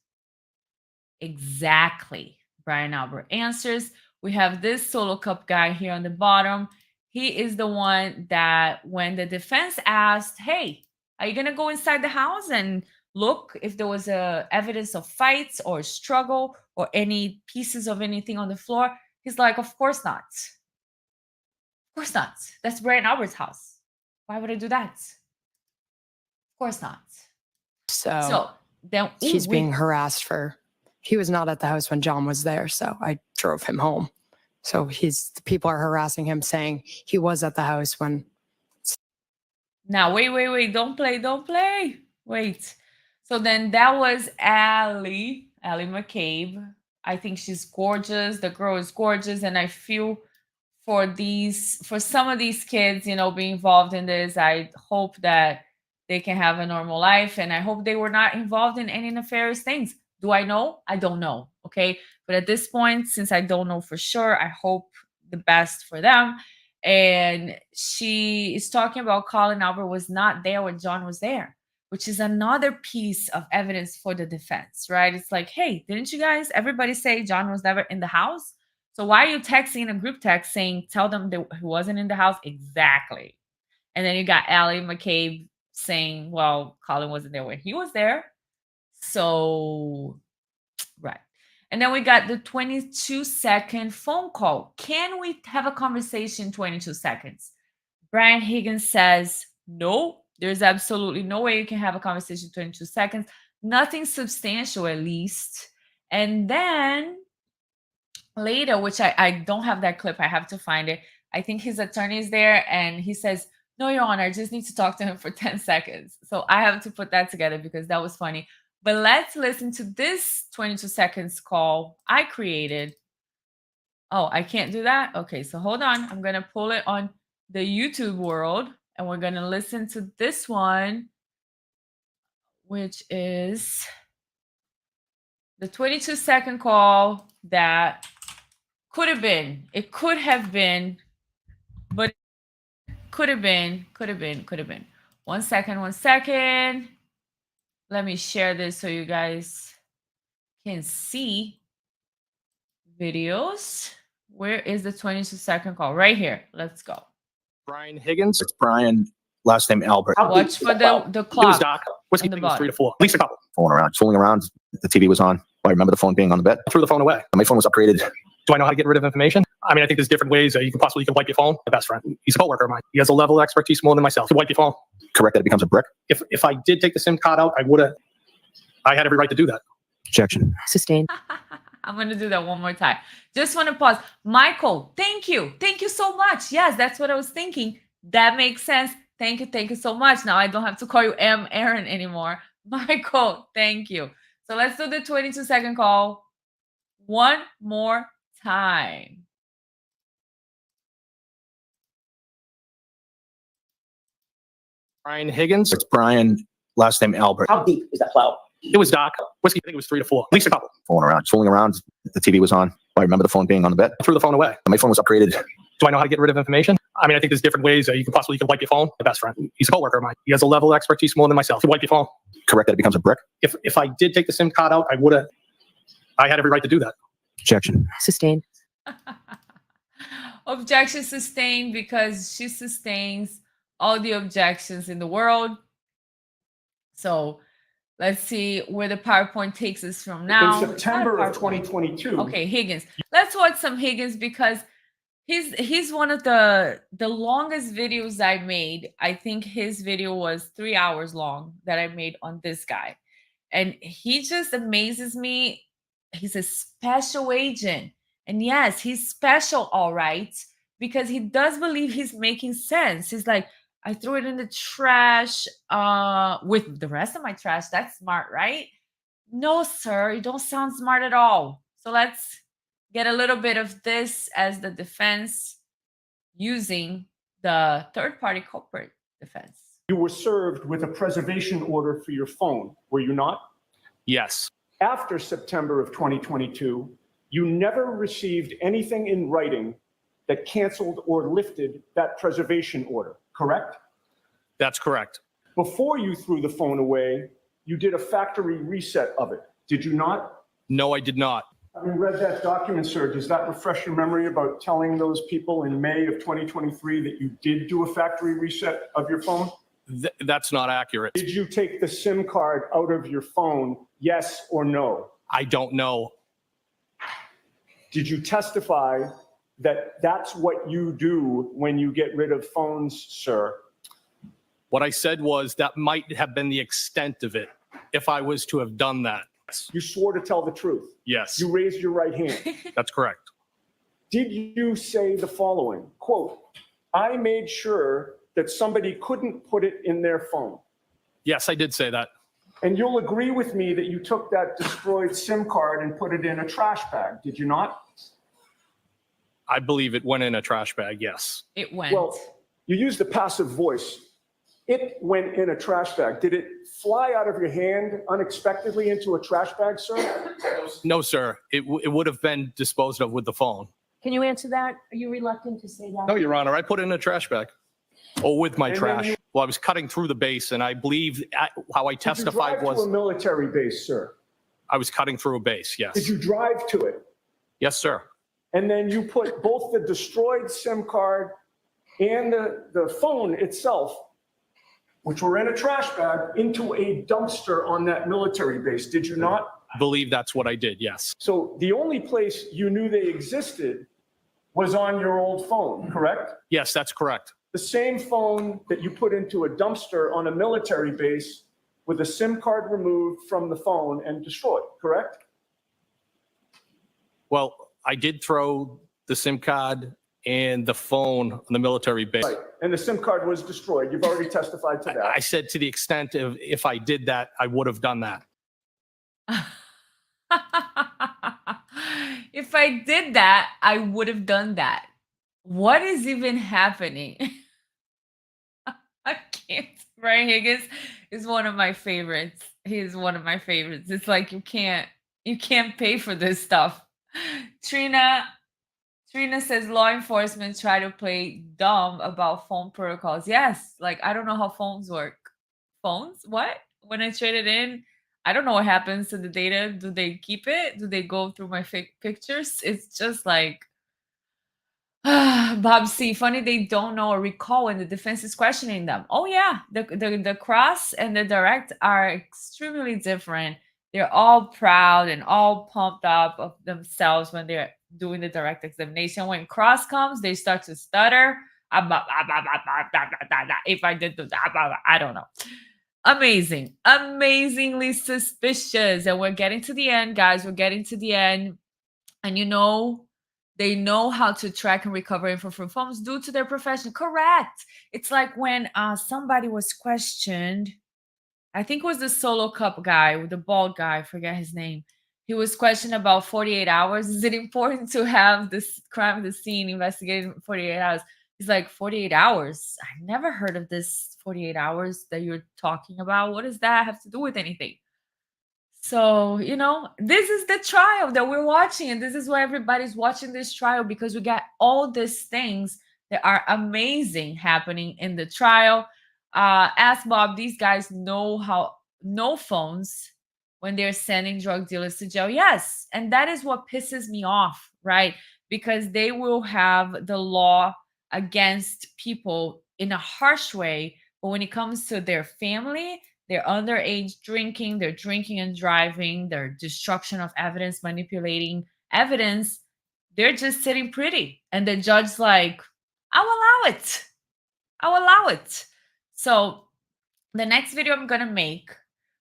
Exactly. Brian Albert answers. We have this solo cup guy here on the bottom. He is the one that when the defense asked, hey, are you going to go inside the house and look if there was evidence of fights or struggle or any pieces of anything on the floor? He's like, of course not. Of course not. That's Brian Albert's house. Why would I do that? Of course not. So then she's being harassed he was not at the house when John was there, so I drove him home. So people are harassing him saying he was at the house when. Now, wait. Don't play. Wait. So then that was Allie Macabe. I think she's gorgeous. The girl is gorgeous. And I feel for some of these kids, you know, being involved in this, I hope that they can have a normal life. And I hope they were not involved in any nefarious things. Do I know? I don't know. Okay. But at this point, since I don't know for sure, I hope the best for them. And she is talking about Collin Albert was not there when John was there, which is another piece of evidence for the defense, right? It's like, hey, didn't you guys, everybody say John was never in the house? So why are you texting in a group text saying, tell them that he wasn't in the house? Exactly. And then you got Allie Macabe saying, well, Collin wasn't there when he was there. So, right. And then we got the 22-second phone call. Can we have a conversation in 22 seconds? Brian Higgins says, no, there's absolutely no way you can have a conversation in 22 seconds. Nothing substantial, at least. And then later, which I don't have that clip, I have to find it. I think his attorney is there and he says, no, Your Honor, I just need to talk to him for 10 seconds. So I have to put that together because that was funny. But let's listen to this 22 seconds call I created. Oh, I can't do that? Okay, so hold on. I'm going to pull it on the YouTube world and we're going to listen to this one, which is the 22-second call that could have been. It could have been, but it could have been. One second. Let me share this so you guys can see videos. Where is the 22-second call? Right here. Let's go. Brian Higgins. It's Brian, last name Albert. Watch for the clock. It was Doc. Whiskey on the was 3 to bottom. 4. At least a couple. Fooling around. The TV was on. I remember the phone being on the bed. I threw the phone away. My phone was upgraded. Do I know how to get rid of information? I mean, I think there's different ways you can wipe your phone. My best friend. He's a coworker of mine. He has a level of expertise more than myself. You wipe your phone. Correct that it becomes a brick? If I did take the SIM card out, I had every right to do that. Objection. Sustained. I'm going to do that one more time. Just want to pause. Michael, thank you. Thank you so much. Yes, that's what I was thinking. That makes sense. Thank you so much. Now I don't have to call you Aaron anymore. Michael, thank you. So let's do the 22-second call one more time. Brian Higgins. It's Brian, last name Albert. How deep is that plow? It was Doc. Whiskey, I think it was 3 to 4. At least a couple. Fooling around. The TV was on. I remember the phone being on the bed. I threw the phone away. My phone was upgraded. Do I know how to get rid of information? I mean, I think there's different ways you can wipe your phone. My best friend. He's a coworker of mine. He has a level of expertise more than myself. You wipe your phone. Correct that it becomes a brick? If I did take the SIM card out, I had every right to do that. Objection. Sustained. Objection sustained because she sustains all the objections in the world. So let's see where the PowerPoint takes us from now. In September of 2022. Okay, Higgins. Let's watch some Higgins because he's one of the longest videos I made. I think his video was 3 hours long that I made on this guy. And he just amazes me. He's a special agent. And yes, he's special, all right, because he does believe he's making sense. He's like, I threw it in the trash with the rest of my trash. That's smart, right? No, sir, you don't sound smart at all. So let's get a little bit of this as the defense using the third-party culprit defense. You were served with a preservation order for your phone, were you not? Yes. After September of 2022, you never received anything in writing that canceled or lifted that preservation order, correct? That's correct. Before you threw the phone away, you did a factory reset of it, did you not? No, I did not. Having read that document, sir, does that refresh your memory about telling those people in May of 2023 that you did do a factory reset of your phone? That's not accurate. Did you take the SIM card out of your phone, yes or no? I don't know. Did you testify that that's what you do when you get rid of phones, sir? What I said was that might have been the extent of it if I was to have done that. You swore to tell the truth. Yes. You raised your right hand. That's correct. did you say the following, quote, "I made sure that somebody couldn't put it in their phone"? Yes, I did say that. And you'll agree with me that you took that destroyed SIM card and put it in a trash bag, did you not? I believe it went in a trash bag, yes. It went. Well, you used the passive voice. It went in a trash bag. Did it fly out of your hand unexpectedly into a trash bag, sir? No, sir. It would have been disposed of with the phone. Can you answer that? Are you reluctant to say that? No, Your Honor, I put it in a trash bag. Or with my And then trash. you- Well, I was cutting through the base, and I believe how I Did you testified drive to a was military base, sir? I was cutting through a base, Did yes. you drive to it? Yes, sir. And then you put both the destroyed SIM card and the phone itself, which were in a trash bag, into a dumpster on that military base, did you not? I believe that's what I did, yes. So the only place you knew they existed was on your old phone, correct? Yes, that's correct. The same phone that you put into a dumpster on a military base with a SIM card removed from the phone and destroyed, correct? Well, I did throw the SIM card and the phone on the military base. Right, and the SIM card was destroyed. You've already testified to that. I said to the extent of if I did that, I would have done that. If I did that, I would have done that. What is even happening? I can't. Brian Higgins is one of my favorites. He is one of my favorites. It's like you can't pay for this stuff. Trina says law enforcement try to play dumb about phone protocols. Yes, like I don't know how phones work. Phones? What? When I trade it in, I don't know what happens to the data. Do they keep it? Do they go through my fake pictures? It's just like Bob C. Funny they don't know or recall when the defense is questioning them. Oh yeah, the cross and the direct are extremely different. They're all proud and all pumped up of themselves when they're doing the direct examination. When cross comes, they start to stutter. If I did that, I don't know. Amazing, amazingly suspicious, and we're getting to the end, guys. We're getting to the end, and you know. They know how to track and recover info from phones due to their profession. Correct. It's like when somebody was questioned. I think it was the solo cup guy with the bald guy. I forget his name. He was questioned about 48 hours. Is it important to have this crime at the scene investigated in 48 hours? He's like, 48 hours? I never heard of this 48 hours that you're talking about. What does that have to do with anything? So, you know, this is the trial that we're watching. And this is why everybody's watching this trial, because we got all these things that are amazing happening in the trial. Ask Bob, these guys know phones when they're sending drug dealers to jail. Yes. And that is what pisses me off, right? Because they will have the law against people in a harsh way. But when it comes to their family, their underage drinking, their drinking and driving, their destruction of evidence, manipulating evidence, they're just sitting pretty. And the judge's like, I'll allow it. I'll allow it. So the next video I'm going to make,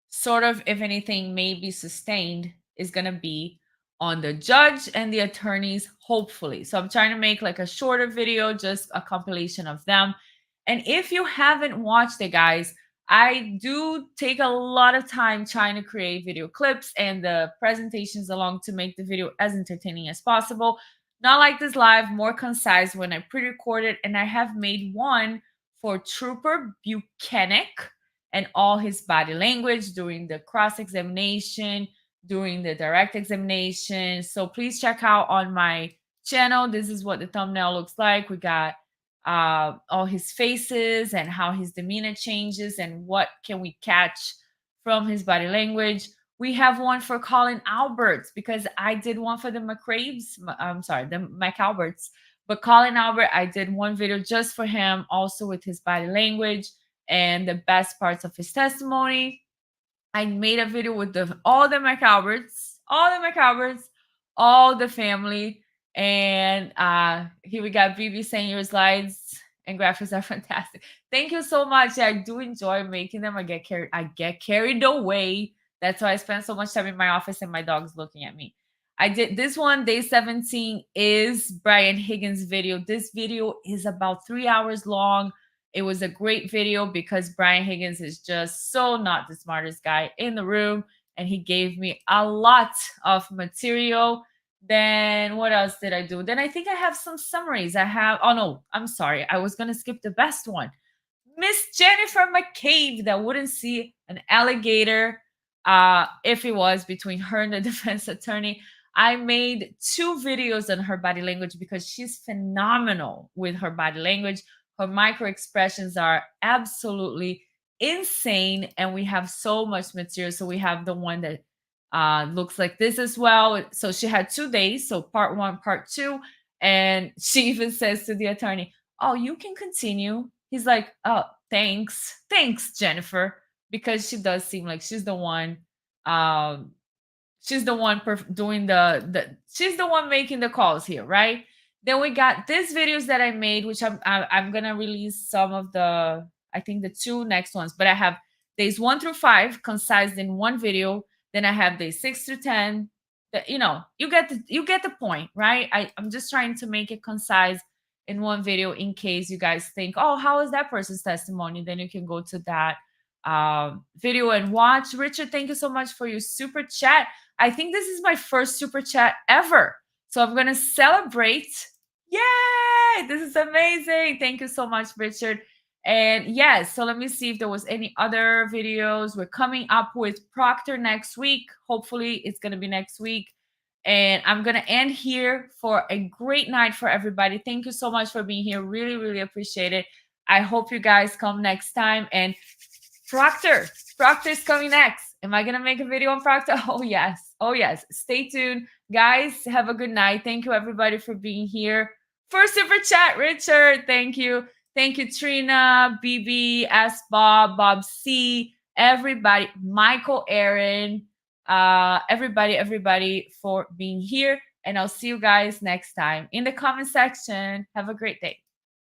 sort of, if anything may be sustained, is going to be on the judge and the attorneys, hopefully. So I'm trying to make like a shorter video, just a compilation of them. And if you haven't watched it, guys, I do take a lot of time trying to create video clips and the presentations along to make the video as entertaining as possible. Not like this live, more concise when I pre-record it. And I have made one for Trooper Buchanan and all his body language during the cross-examination, during the direct examination. So please check out on my channel. This is what the thumbnail looks like. We got all his faces and how his demeanor changes and what can we catch from his body language. We have one for Collin Alberts because I did one for the McCabe's. I'm sorry, the McAlberts. But Collin Albert, I did one video just for him, also with his body language and the best parts of his testimony. I made a video with all the McAlberts, all the family. And here we got BB saying your slides and graphics are fantastic. Thank you so much. I do enjoy making them. I get carried away. That's why I spend so much time in my office and my dog's looking at me. I did this one, day 17 is Brian Higgins video. This video is about 3 hours long. It was a great video because Brian Higgins is just so not the smartest guy in the room. And he gave me a lot of material. Then what else did I do? Then I think I have some summaries. Oh no, I'm sorry. I was going to skip the best one. Miss Jennifer Macabe that wouldn't see an alligator if it was between her and the defense attorney. I made 2 videos on her body language because she's phenomenal with her body language. Her micro expressions are absolutely insane, and we have so much material. So we have the one that looks like this as well. So she had 2 days, so part 1, part 2, and she even says to the attorney, "Oh, you can continue." He's like, "Oh, thanks, Jennifer," because she does seem like she's the one. She's the one doing she's the one making the calls here, right? Then we got these videos that I made, which I'm gonna release some of the, I think the 2 next ones, but I have days 1 through 5 concised in one video. Then I have days 6 through 10. You know, you get the point, right? I'm just trying to make it concise in one video in case you guys think, oh, how is that person's testimony? Then you can go to that video and watch. Richard, thank you so much for your super chat. I think this is my first super chat ever. So I'm going to celebrate. Yay! This is amazing. Thank you so much, Richard. And yes, so let me see if there was any other videos. We're coming up with Proctor next week. Hopefully it's going to be next week. And I'm going to end here for a great night for everybody. Thank you so much for being here. Really, really appreciate it. I hope you guys come next time. And Proctor is coming next. Am I going to make a video on Proctor? Oh, yes. Oh, yes. Stay tuned. Guys, have a good night. Thank you, everybody, for being here. First super chat, Richard. Thank you. Thank you, Trina, BB, S. Bob C., everybody, Michael, Aaron, everybody for being here. And I'll see you guys next time in the comment section. Have a great day.